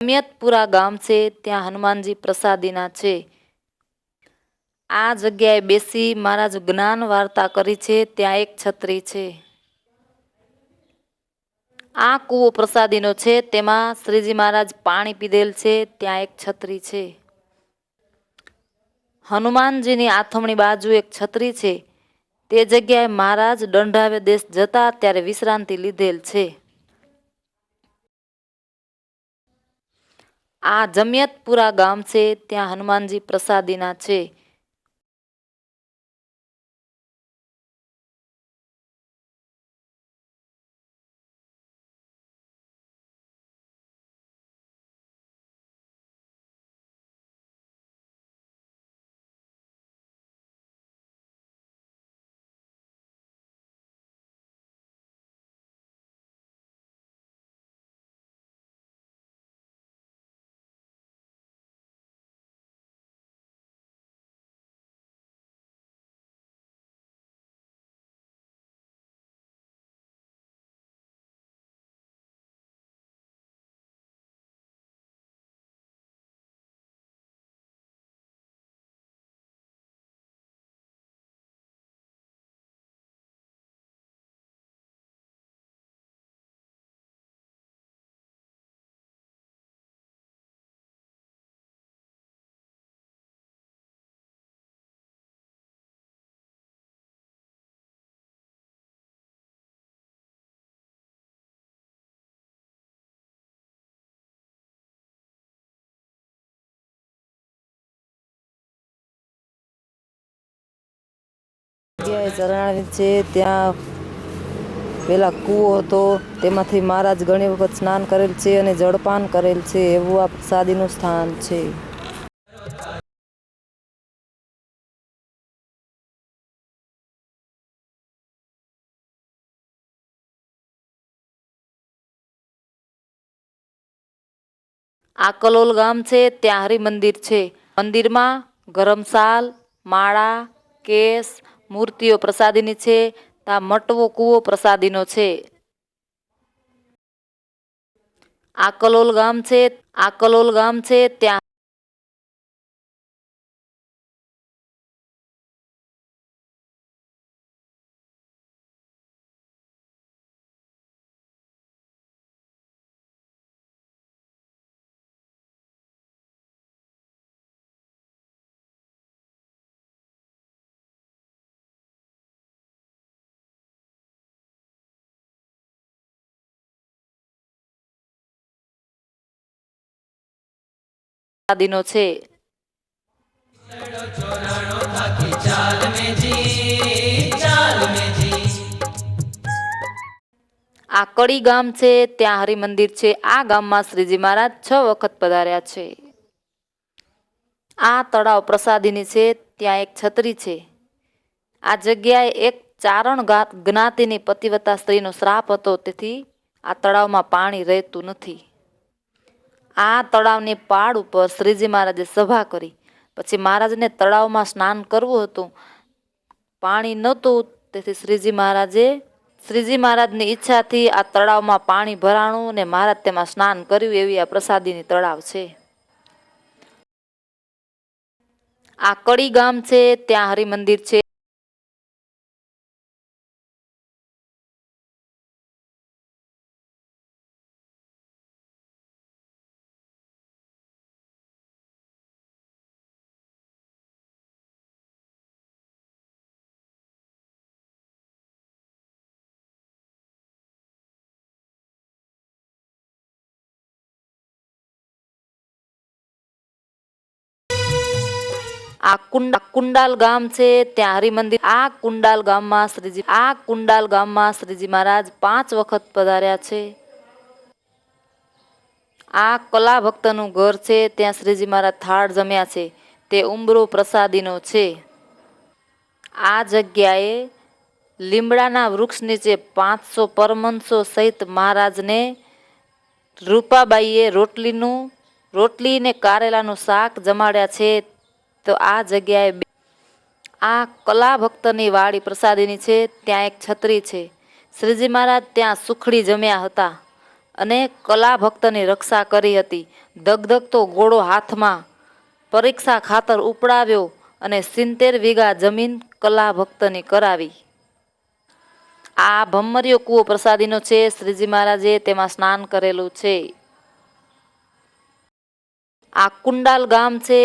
અમિયતપુરા ગામ છે ત્યાં હનુમાનજી પ્રસાદીના છે. આ જગ્યાએ બેસી મહારાજ જ્ઞાન વાર્તા કરી છે. ત્યાં એક છત્રી છે. આ કૂવો પ્રસાદીનો છે, તેમાં શ્રીજી મહારાજ પાણી પીધેલ છે. ત્યાં એક છત્રી છે. હનુમાનજીની આથમણી બાજુ એક છત્રી છે. તે જગ્યાએ મહારાજ દંડાવે દેશ જતા ત્યારે વિશ્રાંતિ લીધેલ છે. આ જમિયતપુરા ગામ છે. ત્યાં હનુમાનજી પ્રસાદીના છે. જગ્યાએ જણાવે છે ત્યાં પેલા કૂવો હતો, તેમાંથી મહારાજ ઘણી વખત સ્નાન કરેલ છે અને જળપાન કરેલ છે. એવું આ પ્રસાદીનું સ્થાન છે. આ કલોલ ગામ છે. ત્યાં હરિમંદિર છે. મંદિરમાં ગરમસાલ, માળા, કેસ, મૂર્તિઓ પ્રસાદીની છે. ત્યાં મટવો કૂવો પ્રસાદીનો છે. આ કલોલ ગામ છે. આ કલોલ ગામ છે. ત્યાં પ્રસાદીનો છે. આ કડી ગામ છે. ત્યાં હરિમંદિર છે. આ ગામમાં શ્રીજી મહારાજ 6 વખત પધાર્યા છે. આ તળાવ પ્રસાદીની છે. ત્યાં એક છત્રી છે. આ જગ્યાએ એક ચારણ જ્ઞાતિની પતિવ્રતા સ્ત્રીનો શ્રાપ હતો, તેથી આ તળાવમાં પાણી રહેતું નથી. આ તળાવની પાળ ઉપર શ્રીજી મહારાજે સભા કરી. પછી મહારાજને તળાવમાં સ્નાન કરવું હતું, પાણી નહોતું, તેથી શ્રીજી મહારાજની ઈચ્છાથી આ તળાવમાં પાણી ભરાણું અને મહારાજ તેમાં સ્નાન કર્યું. એવી આ પ્રસાદીની તળાવ છે. આ કડી ગામ છે. ત્યાં હરિમંદિર છે. આ કુંડાલ ગામ છે. ત્યાં હરિમંદિર. આ કુંડાલ ગામમાં શ્રીજી મહારાજ 5 વખત પધાર્યા છે. આ કલા ભક્તનું ઘર છે. ત્યાં શ્રીજી મહારાજ થાળ જમ્યા છે. તે ઉંબરો પ્રસાદીનો છે. આ જગ્યાએ લીમડાના વૃક્ષ નીચે 500 પરમહંસો સહિત મહારાજને રૂપાબાઈએ રોટલી ને કારેલાનું શાક જમાડ્યા છે. તો આ જગ્યાએ આ કલા ભક્તની વાડી પ્રસાદીની છે. ત્યાં એક છત્રી છે. શ્રીજી મહારાજ ત્યાં સુખડી જમ્યા હતા અને કલા ભક્તની રક્ષા કરી હતી. ધગધગતો ઘોડો હાથમાં પરીક્ષા ખાતર ઉપડાવ્યો અને 70 વીઘા જમીન કલા ભક્તની કરાવી. આ ભમરીયો કૂવો પ્રસાદીનો છે. શ્રીજી મહારાજે તેમાં સ્નાન કરેલું છે. આ કુંડાલ ગામ છે.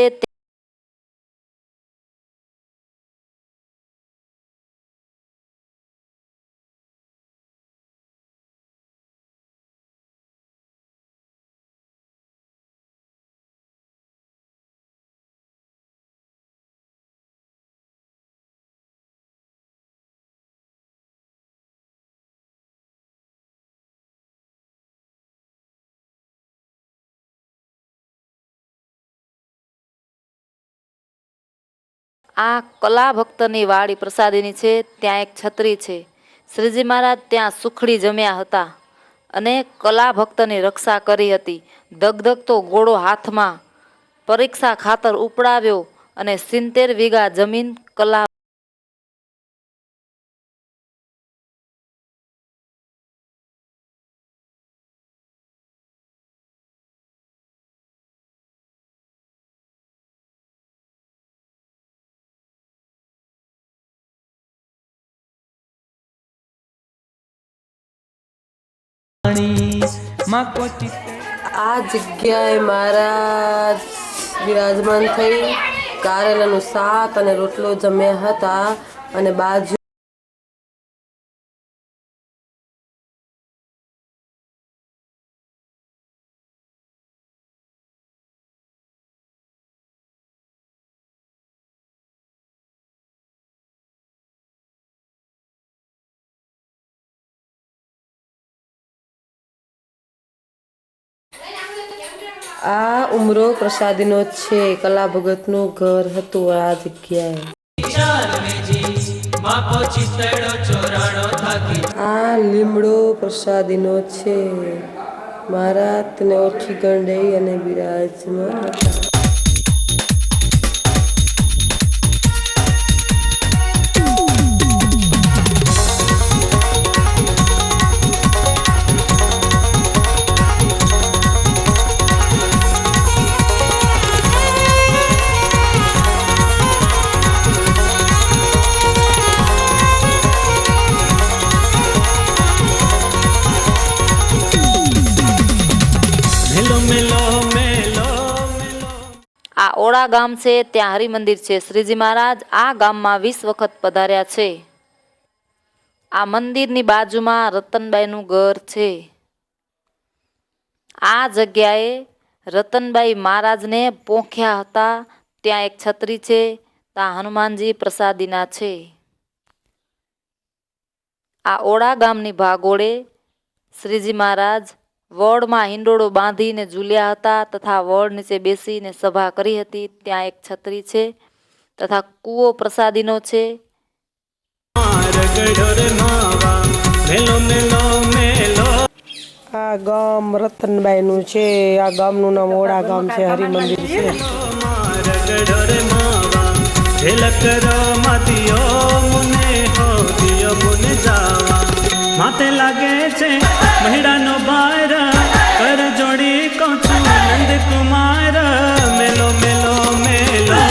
આ કલા ભક્તની વાડી પ્રસાદીની છે. ત્યાં એક છત્રી છે. શ્રીજી મહારાજ ત્યાં સુખડી જમ્યા હતા અને કલા ભક્તની રક્ષા કરી હતી. ધગધગતો ઘોડો હાથમાં પરીક્ષા ખાતર ઉપડાવ્યો અને 70 વીઘા જમીન કલા આ જગ્યાએ મહારાજ વિરાજમાન થઈ કારેલાનું શાક અને રોટલો જમ્યા હતા અને બાજુ આ ઉમરો પ્રસાદીનો છે. કલા ભગતનું ઘર હતું આ જગ્યાએ. આ લીમડો પ્રસાદીનો છે. મહારાજ તેને ઓઠી ગંડાઈ અને બિરાજમાન હતા. આ ઓળા ગામ છે. ત્યાં હરિમંદિર છે. શ્રીજી મહારાજ આ ગામમાં 20 વખત પધાર્યા છે. આ મંદિરની બાજુમાં રતનબાઈનું ઘર છે. આ જગ્યાએ રતનબાઈ મહારાજને પોંખ્યા હતા. ત્યાં એક છત્રી છે. ત્યાં હનુમાનજી પ્રસાદીના છે. આ ઓળા ગામની ભાગોળે શ્રીજી મહારાજ વડમાં હિંડોળો બાંધીને ઝૂલ્યા હતા તથા વડ નીચે બેસીને સભા કરી હતી. ત્યાં એક છત્રી છે તથા કૂવો પ્રસાદીનો છે. આ ગામ રતનબાઈનું છે. આ ગામનું નામ ઓળા ગામ છે. હરિમંદિર છે. માતે લાગે છે મહિડાનો બાર કર જોડી કહું છું નંદ કુમાર મેલો મેલો મેલો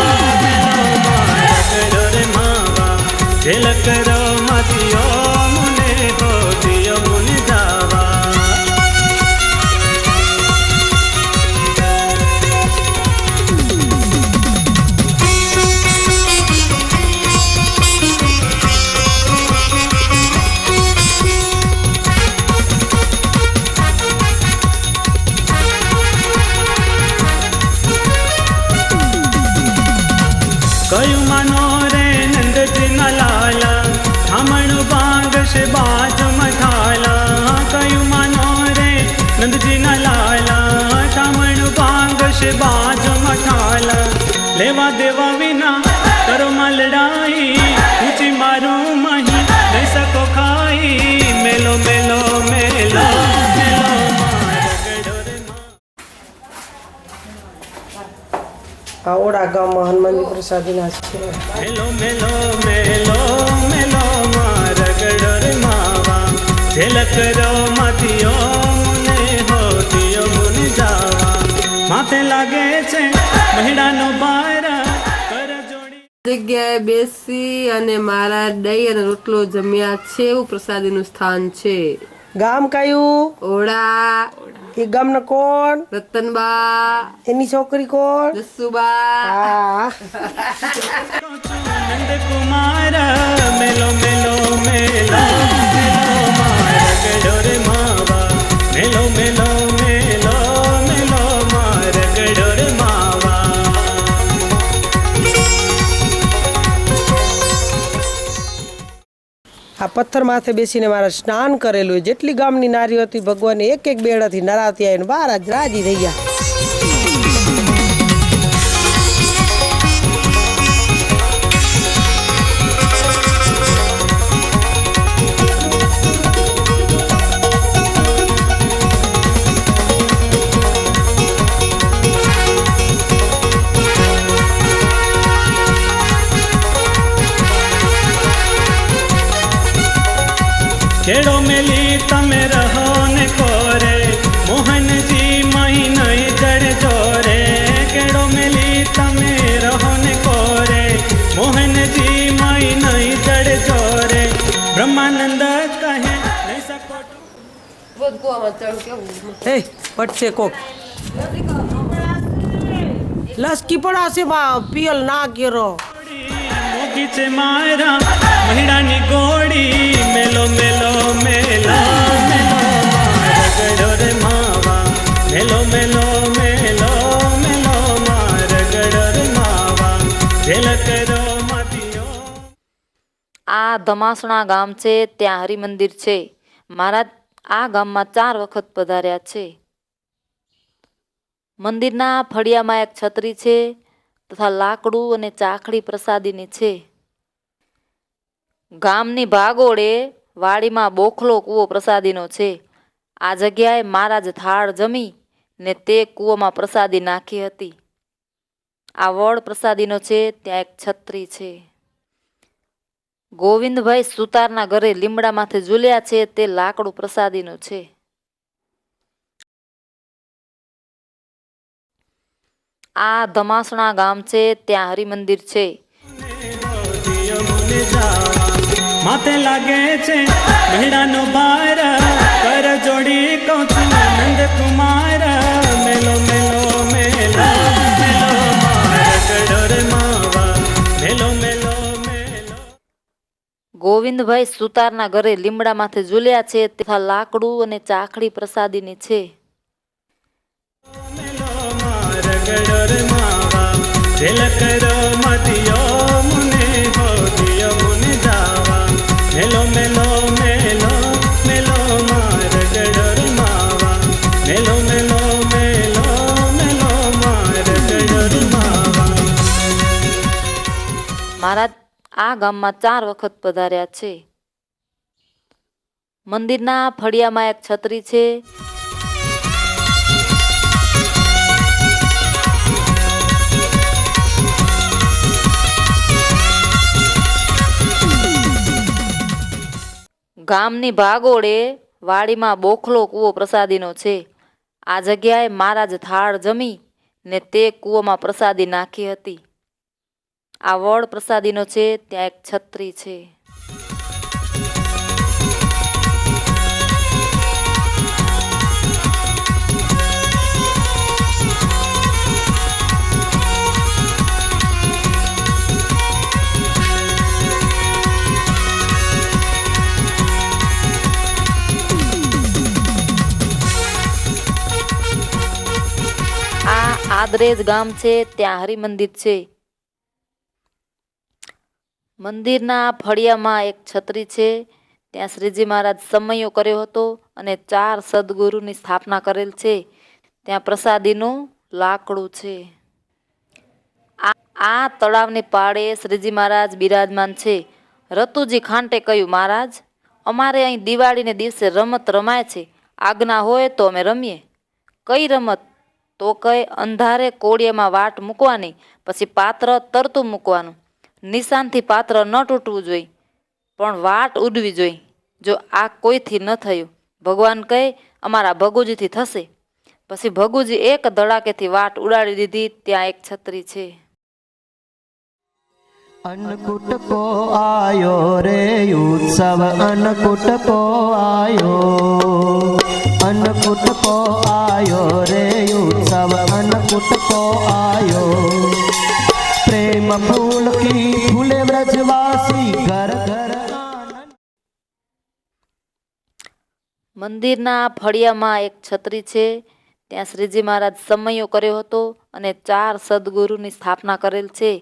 માવા જેલ કરો મતિયો મુને હો દિયો મુને જાવા કયું માનો રે નંદજી ના લાલા ઠામણું બાંગશે બાજુ મઠાલા કયું માનો રે નંદજી ના લાલા ઠામણું બાંગશે બાજુ મઠાલા લેવા દેવા વિના કરો માં લડાઈ ઊંચી મારું મહી નહીં શકો ખાઈ મેલો મેલો મેલો આ ઓળા ગામમાં હનુમાનજી પ્રસાદીના છે. મેલો મેલો મેલો મેલો મારગડો રે માવા જેલ કરો મતિયો મુને હોતિયો મુને જાવા માથે લાગે છે મહિડાનો બાર જગ્યાએ બેસી અને મારા દહીં અને રોટલો જમ્યા છે એવું પ્રસાદીનું સ્થાન છે. ગામ કયું? ઓડા. એ ગામના કોણ? રતનબા. એની છોકરી કોણ? જસુબા. હા. નંદ કુમાર મેલો મેલો મેલો મેલો માર ગડો રે માવા મેલો મેલો મેલો મેલો માર ગડો રે માવા. આ પથ્થર માથે બેસીને મારા સ્નાન કરેલું. જેટલી ગામની નારીઓ હતી ભગવાને એક એક બેડાથી નરાવતી આવીને મહારાજ રાજી થઈ ગયા. કેળો મેલી તમે રહો ને કોરે મોહનજી મહી નહીં જડજો રે. કેળો મેલી તમે રહો ને કોરે મોહનજી મહી નહીં જડજો રે. બ્રહ્માનંદ કહે નહીં સકોટ હે પટશે કોક લસકી પડાશે પિયલ ના કેરો. મોગી છે મારા મહિડાની ગોળી મેલો મેલો મેલો મેલો માર ગડો રે માવા મેલો મેલો મેલો મેલો માર ગડો રે માવા જેલ કરો માતીઓ. આ ધમાસણા ગામ છે, ત્યાં હરિમંદિર છે. મહારાજ આ ગામમાં 4 વખત પધાર્યા છે. મંદિરના ફળિયામાં એક છત્રી છે તથા લાકડું અને ચાખડી પ્રસાદીની છે. ગામની ભાગોળે વાડીમાં બોખલો કૂવો પ્રસાદીનો છે. આ જગ્યાએ મહારાજ થાળ જમી ને તે કૂવામાં પ્રસાદી નાખી હતી. આ વડ પ્રસાદીનો છે, ત્યાં એક છત્રી છે. ગોવિંદભાઈ સુતારના ઘરે લીમડા માથે ઝૂલ્યા છે, તે લાકડું પ્રસાદીનું છે. આ ધમાસણા ગામ છે, ત્યાં હરિમંદિર છે. માથે લાગે છે મહિડાનો ભાર કર જોડી કહું છું નંદ કુમાર મેલો મેલો મેલો મેલો માર ગડો રે માવા મેલો મેલો મેલો. ગોવિંદભાઈ સુતારના ઘરે લીમડા માથે ઝૂલ્યા છે, તથા લાકડું અને ચાખડી પ્રસાદીની છે. મેલો માર ગડો રે માવા જેલ કરો મતિયો મુને હોદિયો મુને જાવા મેલો મેલો મેલો મેલો માર ગડો રે માવા મેલો મેલો મેલો મેલો માર ગડો રે માવા. મહારાજ આ ગામમાં 4 વખત પધાર્યા છે. મંદિરના ફળિયામાં એક છત્રી છે. ગામની ભાગોળે વાડીમાં બોખલો કૂવો પ્રસાદીનો છે. આ જગ્યાએ મહારાજ થાળ જમી ને તે કૂવામાં પ્રસાદી નાખી હતી. આ વડ પ્રસાદીનો છે, ત્યાં એક છત્રી છે. આ આદરેજ ગામ છે, ત્યાં હરિમંદિર છે. મંદિરના ફળિયામાં એક છત્રી છે. ત્યાં શ્રીજી મહારાજ સમયો કર્યો હતો અને 4 સદગુરુની સ્થાપના કરેલ છે. ત્યાં પ્રસાદીનું લાકડું છે. આ તળાવની પાળે શ્રીજી મહારાજ બિરાજમાન છે. રતુજી ખાંટે કહ્યું, મહારાજ અમારે અહીં દિવાળીને દિવસે રમત રમાય છે, આજ્ઞા હોય તો અમે રમીએ. કઈ રમત? તો કઈ અંધારે કોળિયામાં વાટ મૂકવાની, પછી પાત્ર તરતું મૂકવાનું. નિશાનથી પાત્ર ન તૂટવું જોઈએ, પણ વાટ ઉડવી જોઈએ. જો આ કોઈથી ન થયું, ભગવાન કહે અમારા ભગુજીથી થશે. પછી ભગુજી એક ધડાકેથી વાટ ઉડાડી દીધી. ત્યાં એક છત્રી છે. अन्नकूट को आयो रे उत्सव, अन्नकूट को आयो, अन्नकूट को आयो रे उत्सव, अन्नकूट को आयो। प्रेम फूल की फूले ब्रजवासी घर घर आनंद। મંદિરના ફળિયામાં એક છત્રી છે, ત્યાં શ્રીજી મહારાજ સમયો કર્યો હતો અને 4 સદગુરુની સ્થાપના કરેલ છે.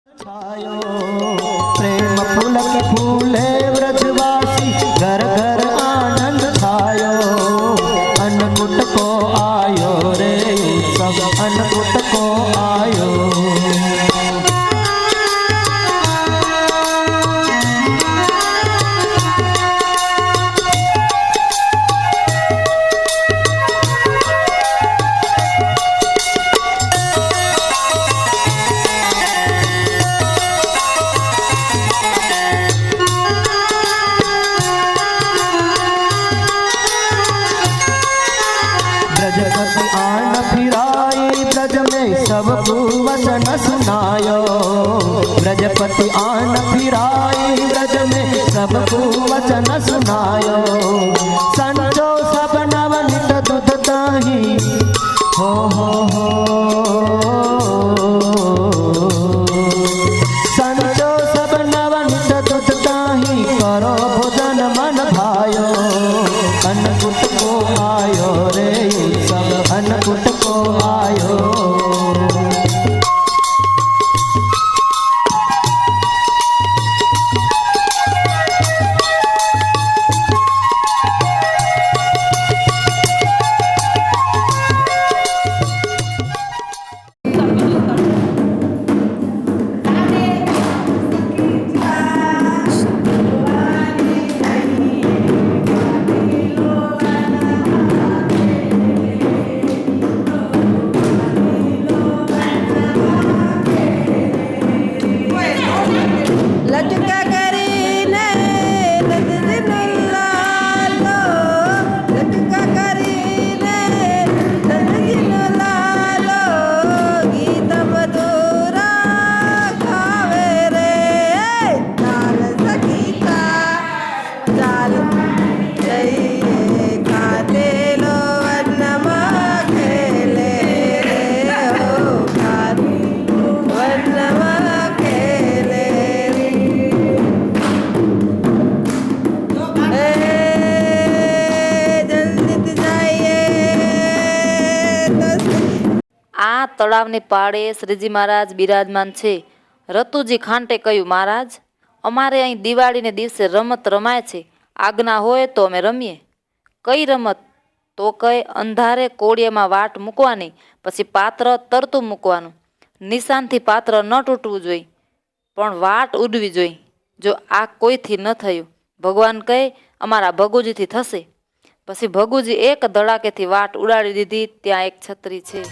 छायो प्रेम फूल के फूले व्रजवासी घर घर आनंद छायो। अन्नकूट को आयो रे उत्सव, अन्नकूट को आयो। ब्रजपति आन फिराई ब्रज में सबको वचन सुनायो। ब्रजपति आन फिराई ब्रज में सबको वचन सुनायो। संजो सब नवनीत दूध दही हो संजो सब नवनीत दूध दही करो भोजन मन भायो। अन्नकूट को आयो रे उत्सव, अन्नकूट को आयो। લટકા કરીને નંદજીનો લાલો, લટકા કરીને નંદજીનો લાલો, ગીત મધુરા ગાવે રે. ચાલ સખીતા ચાલ જઈએ ખાતેલો વનમાં ખેલે રે હો, વનમાં ખેલે રે. આ તળાવની પાળે શ્રીજી મહારાજ બિરાજમાન છે. રતુજી ખાંટે કહ્યું, મહારાજ અમારે અહીં દિવાળીને દિવસે રમત રમાય છે, આજ્ઞા હોય તો અમે રમીએ. કઈ રમત? તો કહે અંધારે કોળિયામાં વાટ મૂકવાની, પછી પાત્ર તરતું મૂકવાનું. નિશાનથી પાત્ર ન તૂટવું જોઈએ, પણ વાટ ઉડવી જોઈએ. જો આ કોઈથી ન થયું, ભગવાન કહે અમારા ભગુજીથી થશે. પછી ભગુજી એક ધડાકેથી વાટ ઉડાડી દીધી. ત્યાં એક છત્રી છે.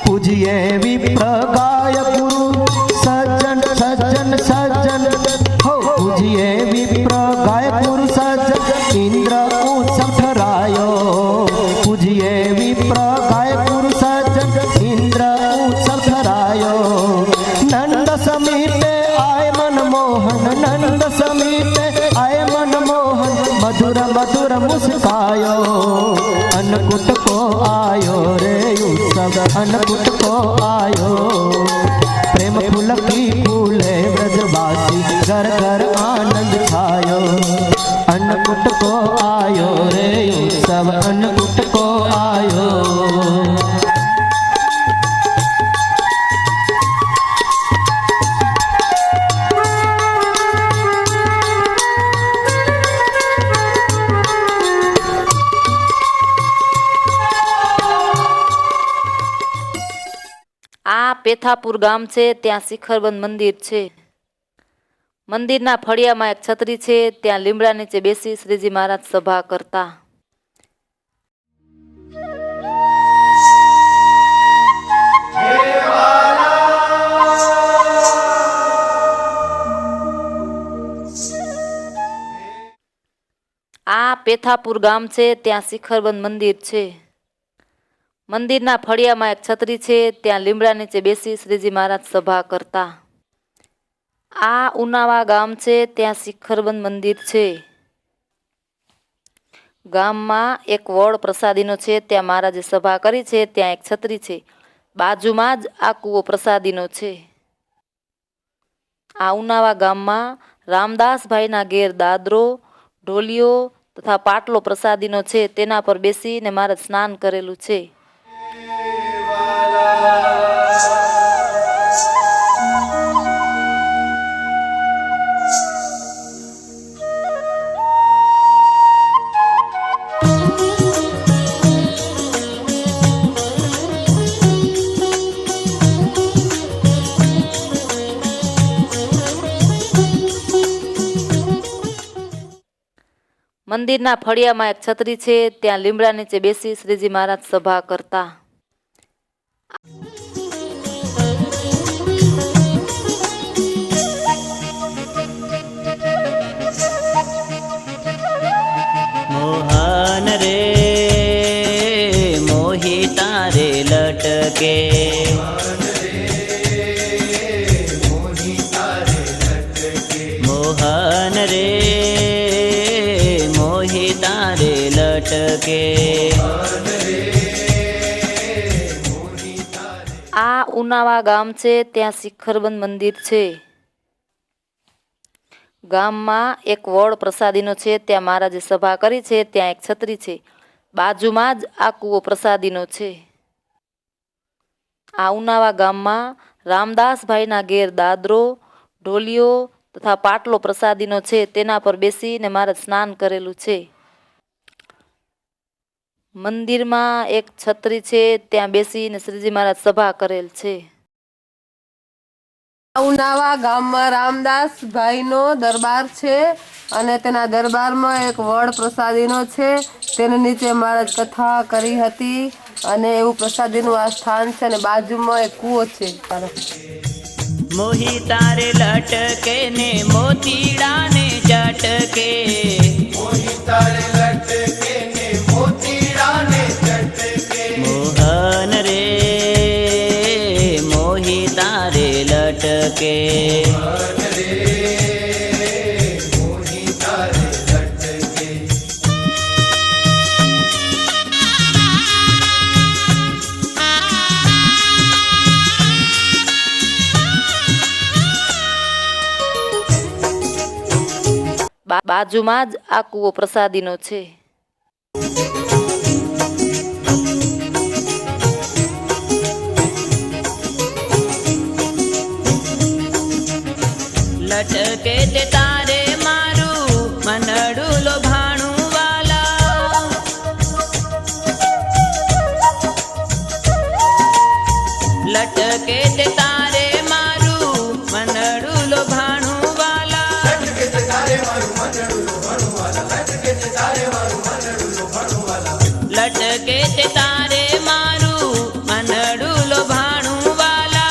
पूजिए विप्र गाय गुरु सज्जन सज्जन सज्जन हो। पूजिए विप्र गाय गुरु सज्जन इंद्र उत्सव ठहरायो। पूजिए विप्र गाय गुरु सज्जन इंद्र उत्सव ठहरायो। नंद समीपे आय मन मोह मधुर मुस्कायो अन्नकूट को आयो रे उत्सव अन्नकूट को आयो प्रेम फूल की फूले ब्रजवासी घर घर आनंद छायो अन्नकूट को आयो रे उत्सव अन्नकूट को आयो આ પેથાપુર ગામ છે, ત્યાં શિખરબંધ મંદિર છે. મંદિરના ફળિયામાં એક છત્રી છે, ત્યાં લીમડા નીચે બેસી શ્રીજી મહારાજ સભા કરતા. આ પેથાપુર ગામ છે, ત્યાં શિખરબંધ મંદિર છે. મંદિરના ફળિયામાં એક છત્રી છે, ત્યાં લીમડા નીચે બેસી શ્રીજી મહારાજ સભા કરતા. આ ઉનાવા ગામ છે, ત્યાં શિખરબંધ મંદિર છે. ગામમાં એક વડ પ્રસાદીનો છે, ત્યાં મહારાજે સભા કરી છે, ત્યાં એક છત્રી છે. બાજુમાં જ આ કૂવો પ્રસાદીનો છે. આ ઉનાવા ગામમાં રામદાસભાઈના ઘેર દાદરો, ઢોલિયો તથા પાટલો પ્રસાદીનો છે, તેના પર બેસીને મહારાજ સ્નાન કરેલું છે. મંદિરના ફળિયામાં એક છત્રી છે, ત્યાં લીમડા નીચે બેસી શ્રીજી મહારાજ સભા કરતા. मोहन रे मोहिता रे लटके मोहन रे मोहिता रे लटके. આ ઉનાવા ગામ છે, ત્યાં શિખરબંધ મંદિર છે. ગામમાં એક વડ પ્રસાદીનો છે, ત્યાં મહારાજે સભા કરી છે, ત્યાં એક છત્રી છે. બાજુમાં જ આ કૂવો પ્રસાદીનો છે. આ ઉનાવા ગામમાં રામદાસભાઈના ઘેર દાદરો, ઢોલિયો તથા પાટલો પ્રસાદીનો છે, તેના પર બેસીને મહારાજ સ્નાન કરેલું છે. મંદિરમાં એક છત્રી છે, ત્યાં બેસીને શ્રીજી મહારાજ સભા કરેલ છે. ઉનાવા ગામમાં રામદાસભાઈનો દરબાર છે અને તેના દરબારમાં એક વડ પ્રસાદીનો છે, તેની નીચે મહારાજ કથા કરી હતી અને એવું પ્રસાદીનું આ સ્થાન છે અને બાજુમાં એક કૂવો છે. मोहिता रे लटके ने मोतीड़ा ने चटके मोहिता रे लटके ने मोतीड़ा ने चटके मोहन रे मोहिता रे लटके मोहिता रे लटके. બાજુમાં જ આ કૂવો પ્રસાદીનો છે. लटके ते तारे मारू मनडू लो भाणू वाला लटके ते तारे मारू मनडू लो भाणू वाला लटके ते तारे मारू मनडू लो भाणू वाला लटके ते तारे मारू मनडू लो भाणू वाला लटके ते तारे मारू मनडू लो भाणू वाला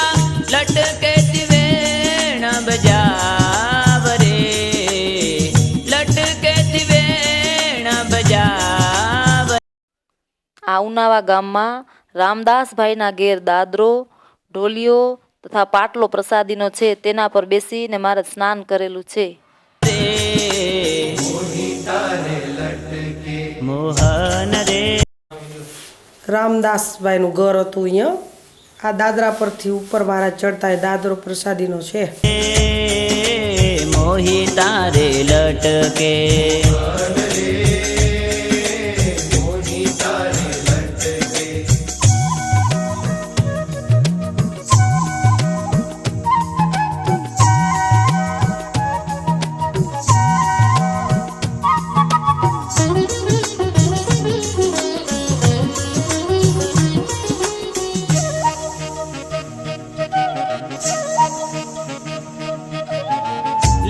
लटके वेण बजाव रे लटके वेण बजाव. આ ઉનાવા ગામમાં રામદાસભાઈના ઘેર દાદરો, ઢોલિયો તથા પાટલો પ્રસાદીનો છે, તેના પર બેસીને મહારાજ સ્નાન કરેલું છે. મોહિતા રે લટકે મોહન રે. રામદાસભાઈનું ઘર હતું અહીંયા. આ દાદરા પરથી ઉપર મારા ચડતા એ દાદરો પ્રસાદીનો છે. મોહી તારે લટકે.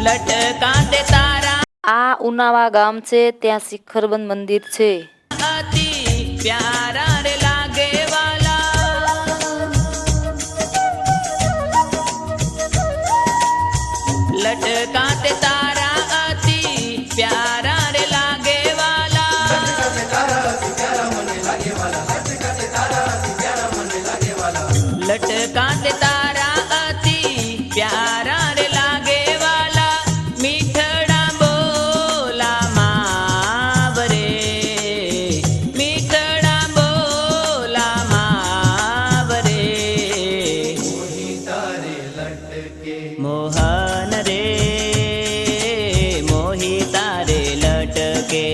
લટકાતે તારા. આ ઉનાવા ગામ છે, ત્યાં શિખરબંધ મંદિર છે. અતિ પ્યારા રે લાગે વાલા. લટકાતે તારા અતિ પ્યારા રે લાગે વાલા. લટકાતે તારા અતિ પ્યારા રે લાગે વાલા. મીઠડા બોલા માવરે. મીઠડા બોલા માવરે. મોહન રે મોહી તારે લટકે.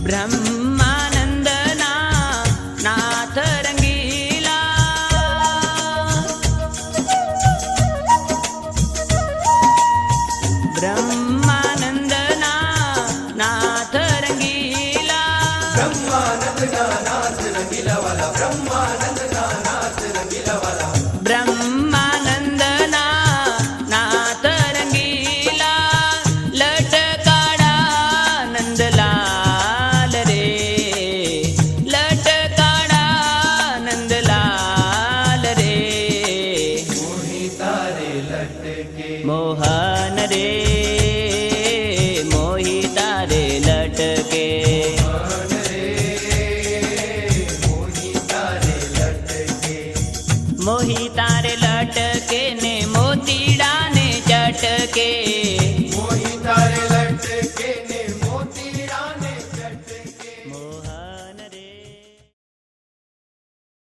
બ્રહ્માનંદના નાથ રંગીલા. બ્રહ્માનંદના નાથ રંગીલા. બ્રહ્માનંદના નાથ રંગીલા. લટકાડા નંદલાલ રે. લટકાડા નંદલાલ રે. મોહન રે મોહી તારે લટકે. મોહી તારે લટકે ને મોતીડા ને ચટકે.